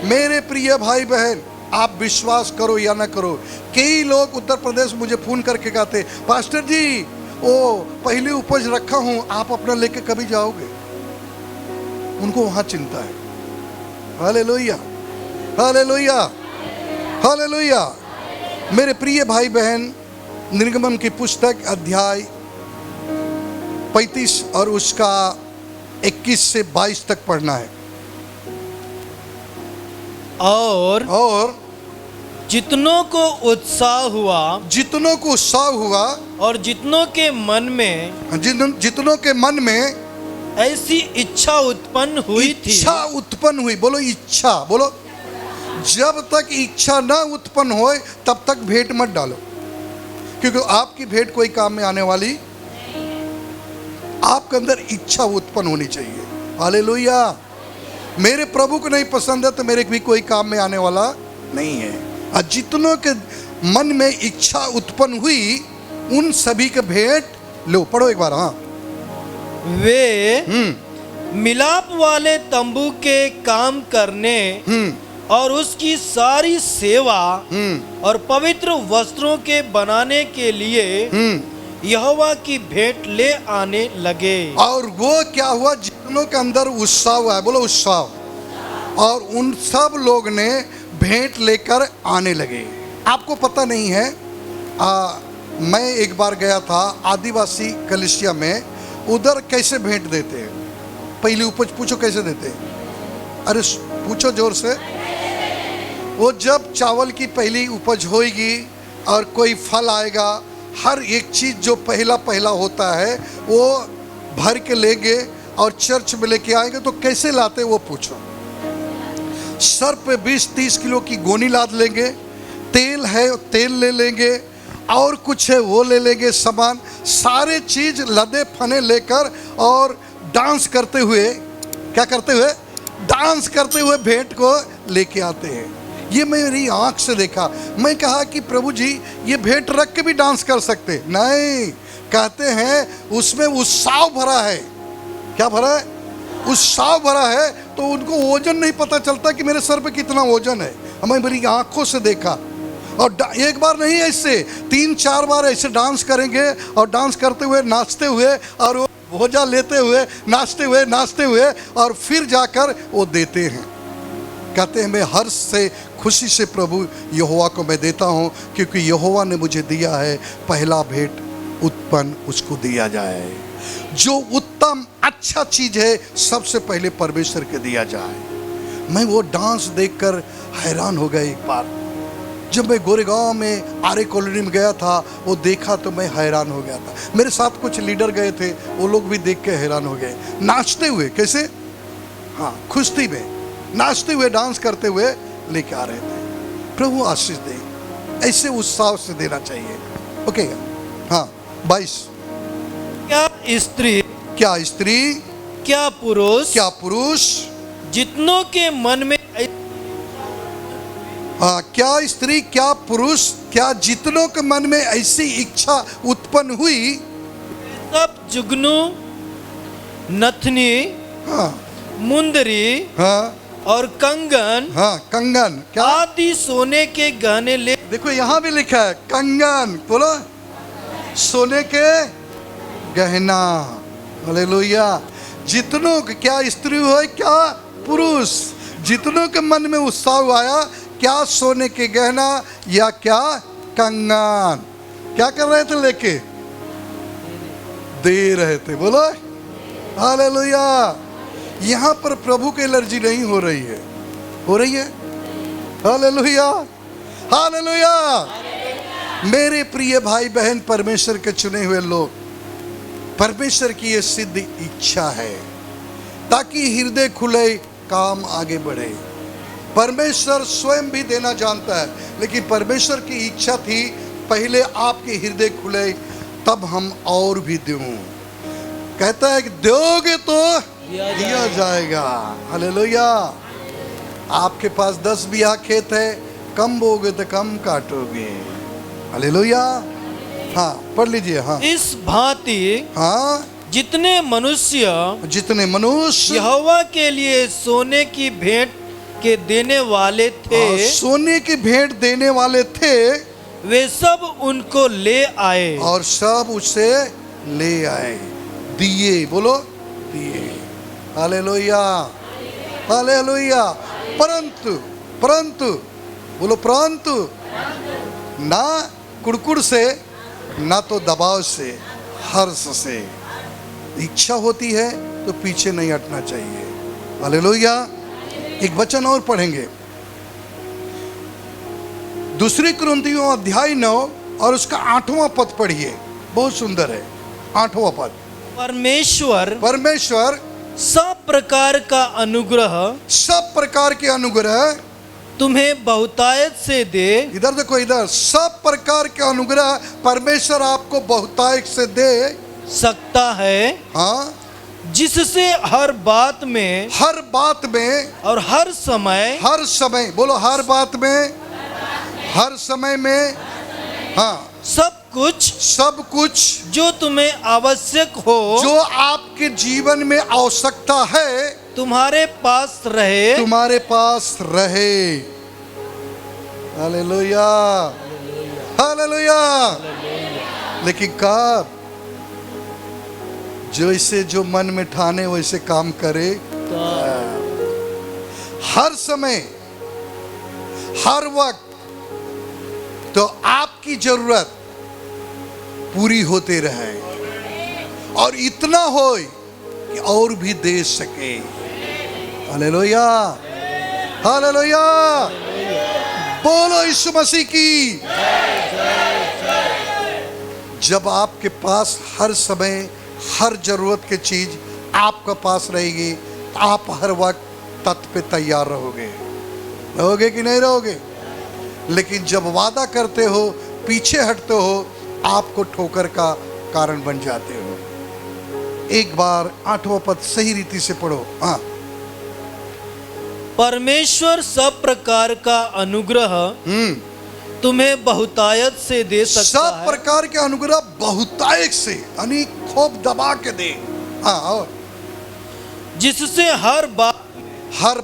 मेरे प्रिय भाई बहन, आप विश्वास करो या ना करो, कई लोग उत्तर प्रदेश मुझे फोन करके कहते पास्टर जी वो पहली उपज रखा हूं, आप अपना लेके कभी जाओगे? उनको वहां चिंता है। Hallelujah, hallelujah, hallelujah. मेरे प्रिय भाई बहन, निर्गमन की पुस्तक अध्याय 35 और उसका 21 से 22 तक पढ़ना है। और जितनों को उत्साह हुआ, जितनों को उत्साह हुआ और जितनों के मन में, जितनों के मन में ऐसी इच्छा उत्पन्न हुई थी। इच्छा उत्पन्न हुई, बोलो इच्छा, बोलो। जब तक इच्छा ना उत्पन्न होए तब तक भेंट मत डालो, क्योंकि आपकी भेंट कोई काम में आने वाली, आपके अंदर इच्छा उत्पन्न होनी चाहिए। हालेलुया। मेरे प्रभु को नहीं पसंद है तो मेरे भी कोई काम में आने वाला नहीं है। और जितनों के मन में इच्छा उत्पन्न हुई उन सभी के भेंट लो। पढ़ो एक बार। हाँ, वे मिलाप वाले तंबू के काम करने और उसकी सारी सेवा और पवित्र वस्त्रों के बनाने के लिए यहोवा की भेंट ले आने लगे। और वो क्या हुआ? जितनों के अंदर उत्साह हुआ है, बोलो उत्साह, और उन सब लोग ने भेंट लेकर आने लगे। आपको पता नहीं है, मैं एक बार गया था आदिवासी कलिसिया में, उधर कैसे भेंट देते हैं? पहली उपज पूछो कैसे देते हैं? अरे पूछो जोर से। वो जब चावल की पहली उपज होगी और कोई फल आएगा, हर एक चीज़ जो पहला पहला होता है वो भर के लेंगे और चर्च में लेके आएंगे। तो कैसे लाते वो पूछो। सर पे 20-30 किलो की गोनी लाद लेंगे, तेल है तेल ले लेंगे, और कुछ है वो ले लेंगे सामान, सारे चीज लदे फने लेकर और डांस करते हुए, क्या करते हुए? डांस करते हुए भेंट को लेके आते हैं। ये मेरी आंख से देखा। मैं कहा कि प्रभु जी ये भेंट रख के भी डांस कर सकते? नहीं, कहते हैं उसमें उत्साह भरा है। क्या भरा है? उत्साह भरा है। तो उनको वजन नहीं पता चलता कि मेरे सर पे कितना वजन है। हमें मेरी आंखों से देखा। और एक बार नहीं, ऐसे 3-4 बार ऐसे डांस करेंगे और डांस करते हुए नाचते हुए और वो भोजा लेते हुए नाचते हुए और फिर जाकर वो देते हैं। कहते हैं मैं हर्ष से खुशी से प्रभु यहोवा को मैं देता हूँ, क्योंकि यहोवा ने मुझे दिया है, पहला भेंट उत्पन्न उसको दिया जाए। जो उत्तम अच्छा चीज है सबसे पहले परमेश्वर के दिया जाए। मैं वो डांस देखकर हैरान हो गया। एक बार जब मैं गोरेगांव में आर्य कॉलोनी में गया था, वो देखा तो मैं हैरान हो गया था। मेरे साथ कुछ लीडर गए थे, वो लोग भी देख के हैरान हो गए। नाचते हुए, कैसे? हाँ, खुश्ती में नाचते हुए डांस करते हुए लेके आ रहे थे। प्रभु आशीष दे, ऐसे उत्साह से देना चाहिए। ओके, हाँ 22। क्या स्त्री, क्या पुरुष जितनों के मन में, हाँ, क्या स्त्री क्या पुरुष क्या जितनों के मन में ऐसी इच्छा उत्पन्न हुई, सब जुगनू, नथनी, हाँ मुंदरी, हाँ और कंगन, हाँ कंगन, क्या? आदि सोने के गहने ले। देखो यहाँ भी लिखा है कंगन, बोलो सोने के गहना। हालेलुया। जितनों के, क्या स्त्री हो क्या पुरुष, जितनों के मन में उत्साह आया, क्या सोने के गहना या क्या कंगन, क्या कर रहे थे? लेके दे रहे थे। बोलो हालेलुया। यहाँ पर प्रभु की एलर्जी नहीं हो रही है, हो रही है? Hallelujah, hallelujah. मेरे प्रिय भाई बहन, परमेश्वर के चुने हुए लोग, परमेश्वर की ये सिद्ध इच्छा है ताकि हृदय खुले, काम आगे बढ़े। परमेश्वर स्वयं भी देना जानता है, लेकिन परमेश्वर की इच्छा थी पहले आपके हृदय खुले तब हम और भी दूं। कहता है कि दोगे तो दिया जाएगा। हालेलुया। आपके पास 10 बीघा खेत है, कम बोगे तो कम काटोगे। हालेलुया। हाँ पढ़ लीजिए। हाँ, इस भांति, हाँ, जितने मनुष्य यहोवा के लिए सोने की भेंट के देने वाले थे, सोने की भेंट देने वाले थे, वे सब उनको ले आए, और सब उसे ले आए, दिए। बोलो दिए। Hallelujah, hallelujah. परंतु बोलो परंतु, ना कुड़कुड़ से, ना तो दबाव से, हर्ष से। इच्छा होती है तो पीछे नहीं हटना चाहिए। हालेलुया। एक वचन और पढ़ेंगे, 2 कुरिन्थियों अध्याय 9 और उसका 8वां पद पढ़िए, बहुत सुंदर है। 8वां पद। परमेश्वर सब प्रकार के अनुग्रह तुम्हें बहुतायत से दे। इधर देखो, इधर सब प्रकार के अनुग्रह परमेश्वर आपको बहुतायत से दे सकता है। हाँ, जिससे हर बात में और हर समय, बोलो हर बात में, हर समय में, हाँ, सब कुछ जो तुम्हें आवश्यक हो, जो आपके जीवन में आवश्यकता है, तुम्हारे पास रहे। Hallelujah, hallelujah. लेकिन कब? जो मन में ठाने वैसे काम करे। हर समय, हर वक्त तो आपकी जरूरत पूरी होते रहे, और इतना हो कि और भी दे सके। हालेलुया, हालेलुया, बोलो यीशु मसीह की। जब आपके पास हर समय हर जरूरत की चीज आपके पास रहेगी, आप हर वक्त तत्व पे तैयार रहोगे। रहोगे कि नहीं रहोगे? लेकिन जब वादा करते हो, पीछे हटते हो, आपको ठोकर का कारण बन जाते हो। एक बार 8वां पद सही रीति से पढ़ो। हाँ, परमेश्वर सब प्रकार का अनुग्रह तुम्हें बहुतायत से दे सकता सब है, प्रकार के अनुग्रह बहुतायत से, यानी खूब दबा के दे। हाँ, और जिससे हर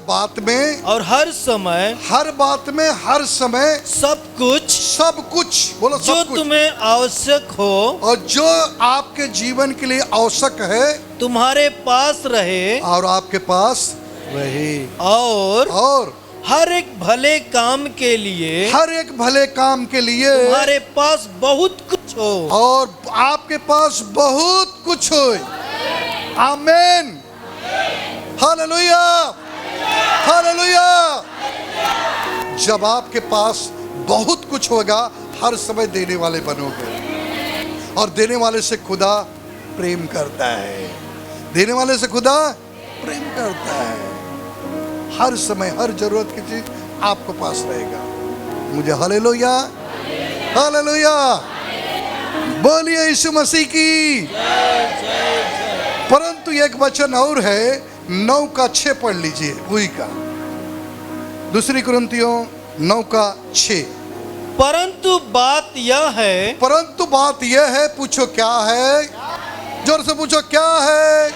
बात में और हर समय हर बात में हर समय सब कुछ बोलो, जो सब कुछ तुम्हें आवश्यक हो और जो आपके जीवन के लिए आवश्यक है तुम्हारे पास रहे, और आपके पास रहे, और हर एक भले काम के लिए हर एक भले काम के लिए तुम्हारे पास बहुत कुछ हो। और आपके पास बहुत कुछ हो। आमीन, हालेलुया, हालेलुया। जब आपके पास बहुत कुछ होगा, हर समय देने वाले बनोगे। और देने वाले से खुदा प्रेम करता है। देने वाले से खुदा प्रेम करता है। हर समय हर जरूरत की चीज आपके पास रहेगा। मुझे हालेलुया, हालेलुया, बोलिए यीशु मसीह की। परंतु एक वचन और है, 9:6 पढ़ लीजिए, वही का 2 कुरिन्थियों 9:6। परंतु बात यह है, पूछो क्या है? जोर से पूछो क्या है?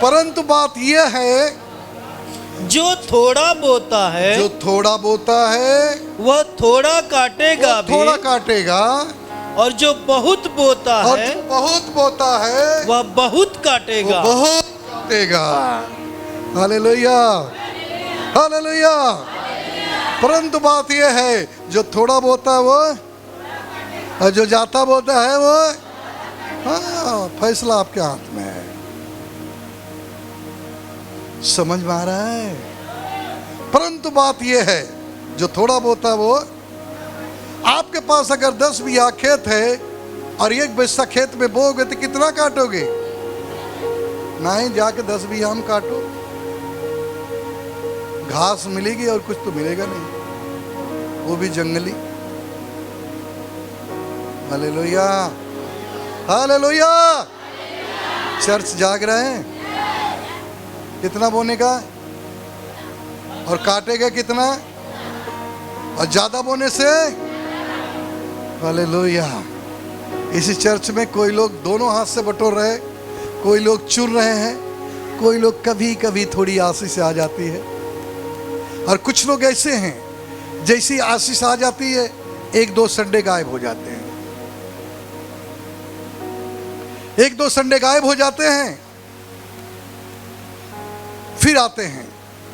परंतु बात यह है, जो थोड़ा बोता है वह थोड़ा काटेगा भी, थोड़ा काटेगा, और जो बहुत बोता और है जो बहुत बोता है वह बहुत काटेगा। वो बहुत काटेगा। Hallelujah, hallelujah. परंतु बात यह है, जो थोड़ा बोता है वो, और जो जाता बोता है वो, हाँ, फैसला आपके हाथ में है। समझ में आ रहा है? परंतु बात यह है, जो थोड़ा बोता है वो, आपके पास अगर 10 बीघा खेत है और एक बिस्सा खेत में बोओगे तो कितना काटोगे? नहीं, जाके 10 बीघा हम काटो, घास मिलेगी और कुछ तो मिलेगा नहीं, वो भी जंगली। Hallelujah, hallelujah. चर्च जाग रहे हैं? कितना बोने का और काटेगा कितना? और ज्यादा बोने से, हालेलुया। इसी चर्च में कोई लोग दोनों हाथ से बटोर रहे, कोई लोग चुन रहे हैं, कोई लोग कभी कभी थोड़ी आशीष आ जाती है, और कुछ लोग ऐसे हैं जैसी आशीष आ जाती है 1-2 संडे गायब हो जाते हैं। 1-2 संडे गायब हो जाते हैं, फिर आते हैं,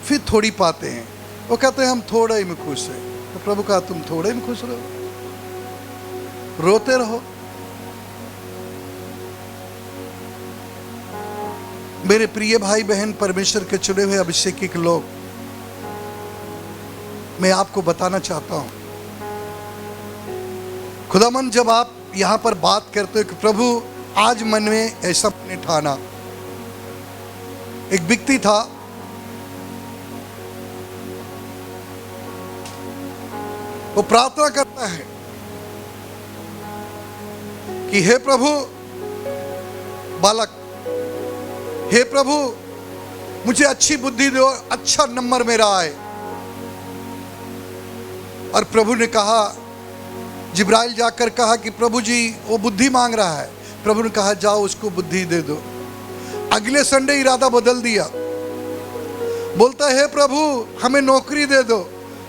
फिर थोड़ी पाते हैं। वो कहते हैं हम थोड़े ही में खुश हैं। तो प्रभु कहा तुम थोड़े में खुश रहो, रोते रहो। मेरे प्रिय भाई बहन, परमेश्वर के चुने हुए अभिषेकी लोग, मैं आपको बताना चाहता हूं, खुदावन जब आप यहां पर बात करते हो कि प्रभु आज मन में ऐसा मैंने ठाना। एक व्यक्ति था, वो प्रार्थना करता है कि हे प्रभु बालक, हे प्रभु मुझे अच्छी बुद्धि दो, अच्छा नंबर मेरा आए। और प्रभु ने कहा, जिब्राइल जाकर कहा कि प्रभु जी वो बुद्धि मांग रहा है। प्रभु ने कहा जाओ उसको बुद्धि दे दो। अगले संडे इरादा बदल दिया, बोलता है हे प्रभु हमें नौकरी दे दो।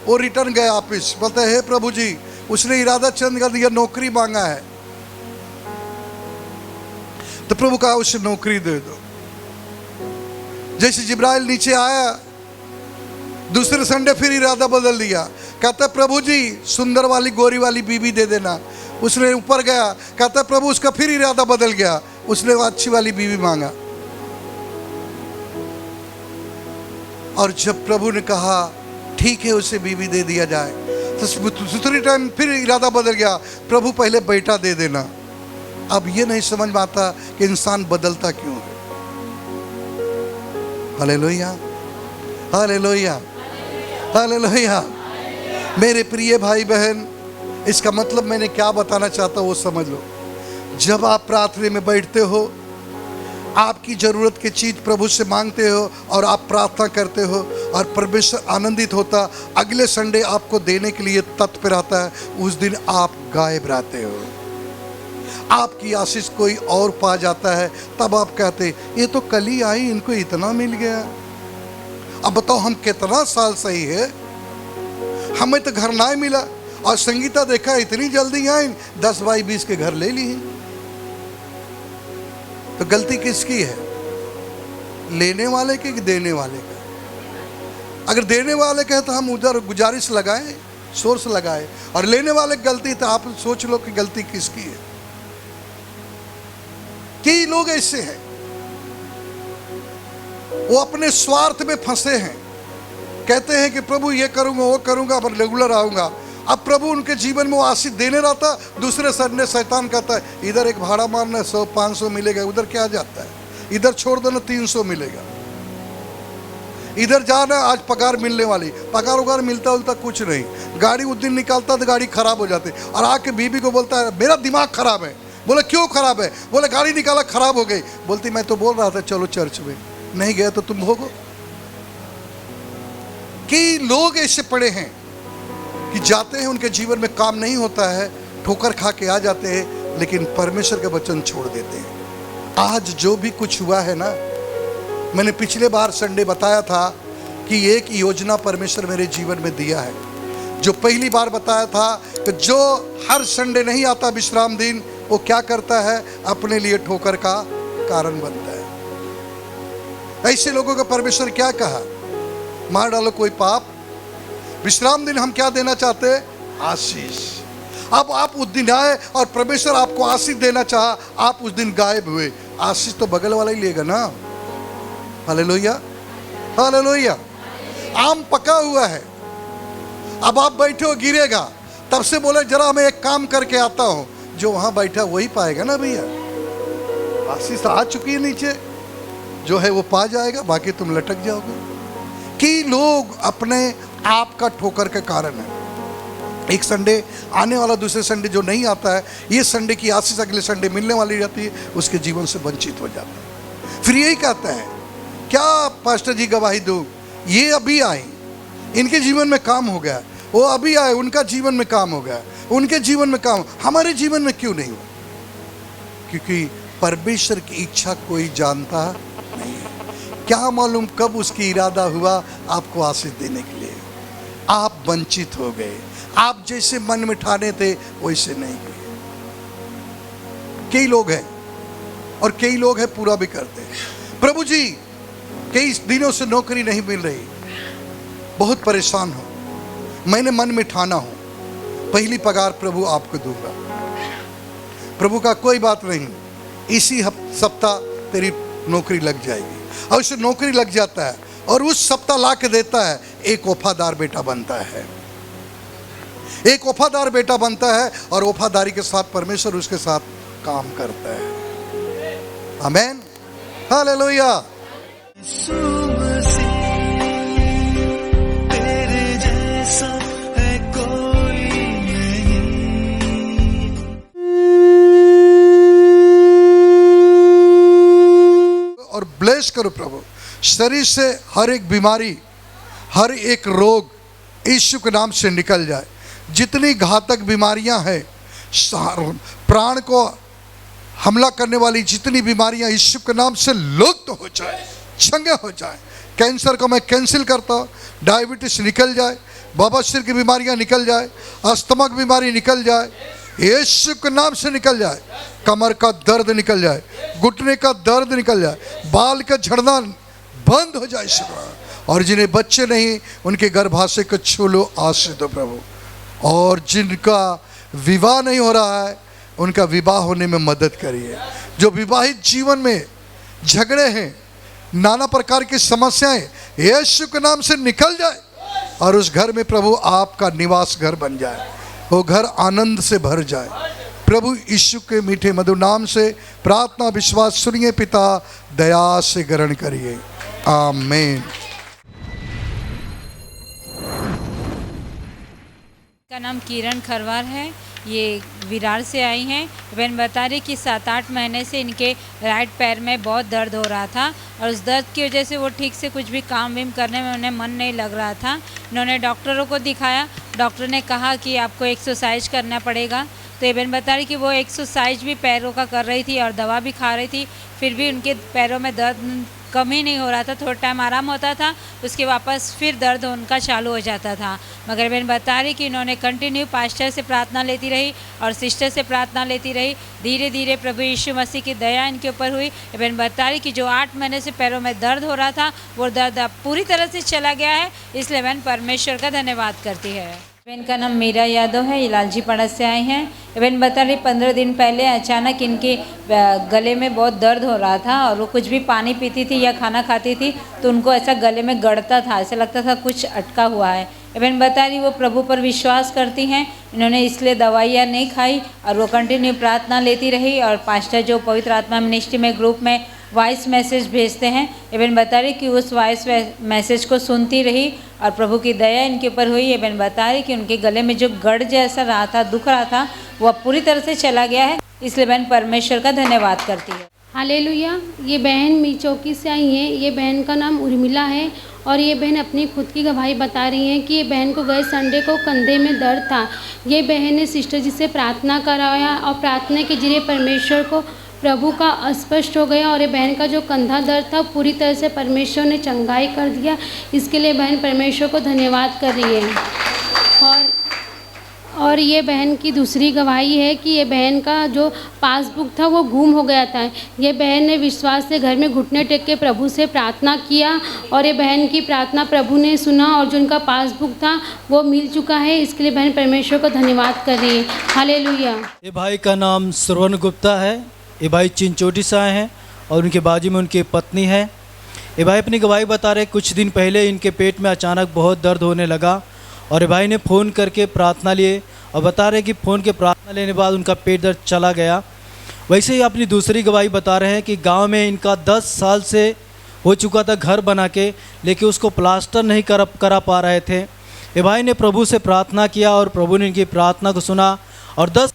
वो रिटर्न गया ऑफिस, बोलता है हे प्रभु जी उसने इरादा चेंज कर दिया, नौकरी मांगा है। तो प्रभु कहा उसे नौकरी दे दो। जैसे जिब्राइल नीचे आया, दूसरे संडे फिर इरादा बदल दिया, कहता प्रभु जी सुंदर वाली गोरी वाली बीवी दे देना। उसने ऊपर गया, कहता प्रभु उसका फिर इरादा बदल गया, उसने वो अच्छी वाली बीवी मांगा। और जब प्रभु ने कहा ठीक है उसे बीवी दे दिया जाए, तो दूसरी टाइम फिर इरादा बदल गया, प्रभु पहले बेटा दे देना। अब ये नहीं समझ में आता कि इंसान बदलता क्यों है। Hallelujah, hallelujah, hallelujah. मेरे प्रिय भाई बहन, इसका मतलब मैंने क्या बताना चाहता हूं वो समझ लो। जब आप प्रार्थना में बैठते हो, आपकी जरूरत की चीज प्रभु से मांगते हो और आप प्रार्थना करते हो और परमेश्वर आनंदित होता, अगले संडे आपको देने के लिए तत्पर आता है, उस दिन आप गायब रहते हो। आपकी आशीष कोई और पा जाता है, तब आप कहते ये तो कल ही आई, इनको इतना मिल गया। अब बताओ हम कितना साल सही है, हमें तो घर ना मिला और संगीता देखा इतनी जल्दी आई, 10 बाई 20 के घर ले ली। तो गलती किसकी है, लेने वाले की कि देने वाले का? अगर देने वाले का है तो हम उधर गुजारिश लगाएं, सोर्स लगाएं, और लेने वाले की गलती तो आप सोच लो कि गलती किसकी है। कई लोग ऐसे हैं, वो अपने स्वार्थ में फंसे हैं, कहते हैं कि प्रभु ये करूंगा वो करूंगा, पर रेगुलर आऊंगा। अब प्रभु उनके जीवन में वो आशीष देने रहता, दूसरे संडे शैतान कहता है इधर एक भाड़ा मारना 100-500 मिलेगा, उधर क्या जाता है, इधर छोड़ देना 300 मिलेगा, इधर जाना आज पगार मिलने वाली, पगार उगार मिलता उलता कुछ नहीं। गाड़ी उस दिन निकालता तो गाड़ी खराब हो जाती, और आके बीबी को बोलता है मेरा दिमाग खराब है। बोले क्यों खराब है? बोले गाड़ी निकाला खराब हो गई। बोलती मैं तो बोल रहा था चलो चर्च में, नहीं गए तो तुम भोगो। कई लोग ऐसे पड़े हैं कि जाते हैं, उनके जीवन में काम नहीं होता है, ठोकर खा के आ जाते हैं, लेकिन परमेश्वर के वचन छोड़ देते हैं। आज जो भी कुछ हुआ है ना, मैंने पिछले बार संडे बताया था कि एक योजना परमेश्वर मेरे जीवन में दिया है। जो पहली बार बताया था कि जो हर संडे नहीं आता विश्राम दिन, वो क्या करता है, अपने लिए ठोकर का कारण बनता है। ऐसे लोगों को परमेश्वर क्या कहा, मार डालो कोई पाप। विश्राम दिन हम क्या देना चाहते हैं, आशीष। अब आप उस दिन आए और परमेश्वर आपको आशीष देना चाहा, आप उस दिन गायब हुए, आशीष तो बगल वाला ही लेगा ना। Hallelujah, hallelujah. आम पका हुआ है, अब आप बैठे हो गिरेगा, तब से बोले जरा मैं एक काम करके आता हूं, जो वहां बैठा वही पाएगा ना भैया। आशीष आ चुकी है नीचे, जो है वो पा जाएगा, बाकी तुम लटक जाओगे। कि लोग अपने आप का ठोकर के कारण है। एक संडे आने वाला दूसरे संडे जो नहीं आता है, ये संडे की आशीष अगले संडे मिलने वाली रहती है, उसके जीवन से वंचित हो जाता है। फिर यही कहता है क्या पास्टर जी गवाही दो, ये अभी आए इनके जीवन में काम हो गया, वो अभी आए उनका जीवन में काम हो गया, उनके जीवन में काम, हमारे जीवन में क्यों नहीं हुआ? क्योंकि परमेश्वर की इच्छा कोई जानता नहीं है। क्या मालूम कब उसकी इरादा हुआ आपको आशीष देने के लिए, आप वंचित हो गए। आप जैसे मन में ठाने थे वैसे नहीं हुए। कई लोग हैं और कई लोग हैं पूरा भी करते हैं। प्रभु जी कई दिनों से नौकरी नहीं मिल रही, बहुत परेशान हो, मैंने मन में ठाना हूं पहली पगार प्रभु आपको दूंगा। प्रभु का कोई बात नहीं, इसी सप्ताह तेरी नौकरी लग जाएगी। और उसे नौकरी लग जाता है और उस सप्ताह ला के देता है, एक वफादार बेटा बनता है, एक वफादार बेटा बनता है और वफादारी के साथ परमेश्वर उसके साथ काम करता है। आमीन, हालेलुया। तेरे जैसा है कोई नहीं। और ब्लेस करो प्रभु, शरीर से हर एक बीमारी, हर एक रोग यीशु के नाम से निकल जाए। जितनी घातक बीमारियां हैं, प्राण को हमला करने वाली जितनी बीमारियां यीशु के नाम से लुप्त हो जाए, चंगे हो जाए। कैंसर को मैं कैंसिल करता हूँ, डायबिटीज निकल जाए, बवासीर की बीमारियां निकल जाए, अस्थमा की बीमारी निकल जाए, यीशु के नाम से निकल जाए। कमर का दर्द निकल जाए, घुटने का दर्द निकल जाए, बाल का झड़ना बंद हो जाए प्रभु। और जिन्हें बच्चे नहीं उनके गर्भाशय को छू लो, आशीष दो प्रभु। और जिनका विवाह नहीं हो रहा है उनका विवाह होने में मदद करिए। जो विवाहित जीवन में झगड़े हैं, नाना प्रकार की समस्याएं, यीशु के नाम से निकल जाए और उस घर में प्रभु आपका निवास घर बन जाए, वो घर आनंद से भर जाए। प्रभु यीशु के मीठे मधुर नाम से प्रार्थना विश्वास सुनिए पिता, दया से ग्रहण करिए, आमीन। का नाम किरण खरवार है, ये विरार से आई हैं। बहन बता रही कि 7-8 महीने से इनके राइट पैर में बहुत दर्द हो रहा था और उस दर्द की वजह से वो ठीक से कुछ भी काम वाम करने में उन्हें मन नहीं लग रहा था। इन्होंने डॉक्टरों को दिखाया, डॉक्टर ने कहा कि आपको एक्सरसाइज करना पड़ेगा। तो ये बहन बता रही कि वो एक्सरसाइज भी पैरों का कर रही थी और दवा भी खा रही थी, फिर भी उनके पैरों में दर्द कम ही नहीं हो रहा था। थोड़ा टाइम आराम होता था, उसके वापस फिर दर्द उनका चालू हो जाता था। मगर बहन बता रही कि इन्होंने कंटिन्यू पास्टर से प्रार्थना लेती रही और सिस्टर से प्रार्थना लेती रही। धीरे धीरे प्रभु यीशु मसीह की दया इनके ऊपर हुई। बहन बता रही कि जो 8 महीने से पैरों में दर्द हो रहा था, वो दर्द अब पूरी तरह से चला गया है। इसलिए बहन परमेश्वर का धन्यवाद करती है। बहन का नाम मीरा यादव है, इलालजी पड़ा से आई हैं। बहन बता रही 15 दिन पहले अचानक इनके गले में बहुत दर्द हो रहा था और वो कुछ भी पानी पीती थी या खाना खाती थी तो उनको ऐसा गले में गड़ता था, ऐसा लगता था कुछ अटका हुआ है। बहन बता रही वो प्रभु पर विश्वास करती हैं, इन्होंने इसलिए दवाइयाँ नहीं खाई और वो कंटिन्यू प्रार्थना लेती रही। और पास्टर जो पवित्र आत्मा मिनिस्ट्री में ग्रुप में वॉइस मैसेज भेजते हैं, एवं बता रही कि उस वॉइस मैसेज को सुनती रही और प्रभु की दया इनके ऊपर हुई। एवं बता रही कि उनके गले में जो गड़ जैसा रहा था, दुख रहा था, वो अब पूरी तरह से चला गया है। इसलिए बहन परमेश्वर का धन्यवाद करती है। हालेलुया। ये बहन मिचौकी से आई हैं। ये बहन का नाम उर्मिला है और ये बहन अपनी खुद की गवाही बता रही हैं कि ये बहन को गए संडे को कंधे में दर्द था। ये बहन ने सिस्टर जी से प्रार्थना कराया और प्रार्थना के जरिए परमेश्वर को प्रभु का स्पष्ट हो गया और ये बहन का जो कंधा दर्द था पूरी तरह से परमेश्वर ने चंगाई कर दिया। इसके लिए बहन परमेश्वर को धन्यवाद कर रही है। और ये बहन की दूसरी गवाही है कि ये बहन का जो पासबुक था वो गुम हो गया था। ये बहन ने विश्वास से घर में घुटने टेक के प्रभु से प्रार्थना किया और ये बहन की प्रार्थना प्रभु ने सुना और जो उनका पासबुक था वो मिल चुका है। इसके लिए बहन परमेश्वर को धन्यवाद कर रही है। हालेलुया। ये भाई का नाम श्रवण गुप्ता है। ये भाई चिंचोटी से आए हैं और उनके बाजू में उनकी पत्नी है। ये भाई अपनी गवाही बता रहे कुछ दिन पहले इनके पेट में अचानक बहुत दर्द होने लगा और ये भाई ने फ़ोन करके प्रार्थना लिए और बता रहे कि फ़ोन के प्रार्थना लेने के बाद उनका पेट दर्द चला गया। वैसे ही अपनी दूसरी गवाही बता रहे हैं कि गांव में इनका 10 साल से हो चुका था घर बना के, लेकिन उसको प्लास्टर नहीं करा पा रहे थे। ये भाई ने प्रभु से प्रार्थना किया और प्रभु ने इनकी प्रार्थना को सुना और 10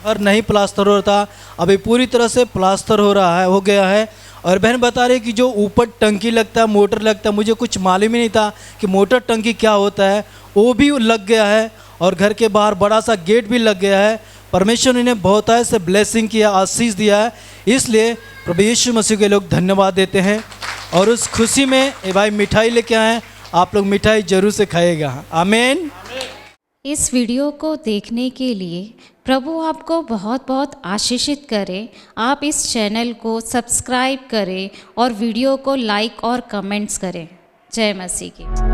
घर नहीं प्लास्टर हो रहा था, अभी पूरी तरह से प्लास्टर हो गया है। और बहन बता रही कि जो ऊपर टंकी लगता है, मोटर लगता है, मुझे कुछ मालूम ही नहीं था कि मोटर टंकी क्या होता है, वो भी लग गया है और घर के बाहर बड़ा सा गेट भी लग गया है। परमेश्वर ने बहुत ऐसे ब्लेसिंग किया, आशीष दिया है। इसलिए प्रभु यीशु मसीह के लोग धन्यवाद देते हैं और उस खुशी में ये भाई मिठाई लेके आए हैं। आप लोग मिठाई जरूर से खाएगा। आमीन। इस वीडियो को देखने के लिए प्रभु आपको बहुत बहुत आशीषित करे। आप इस चैनल को सब्सक्राइब करें और वीडियो को लाइक और कमेंट्स करें। जय मसीह की।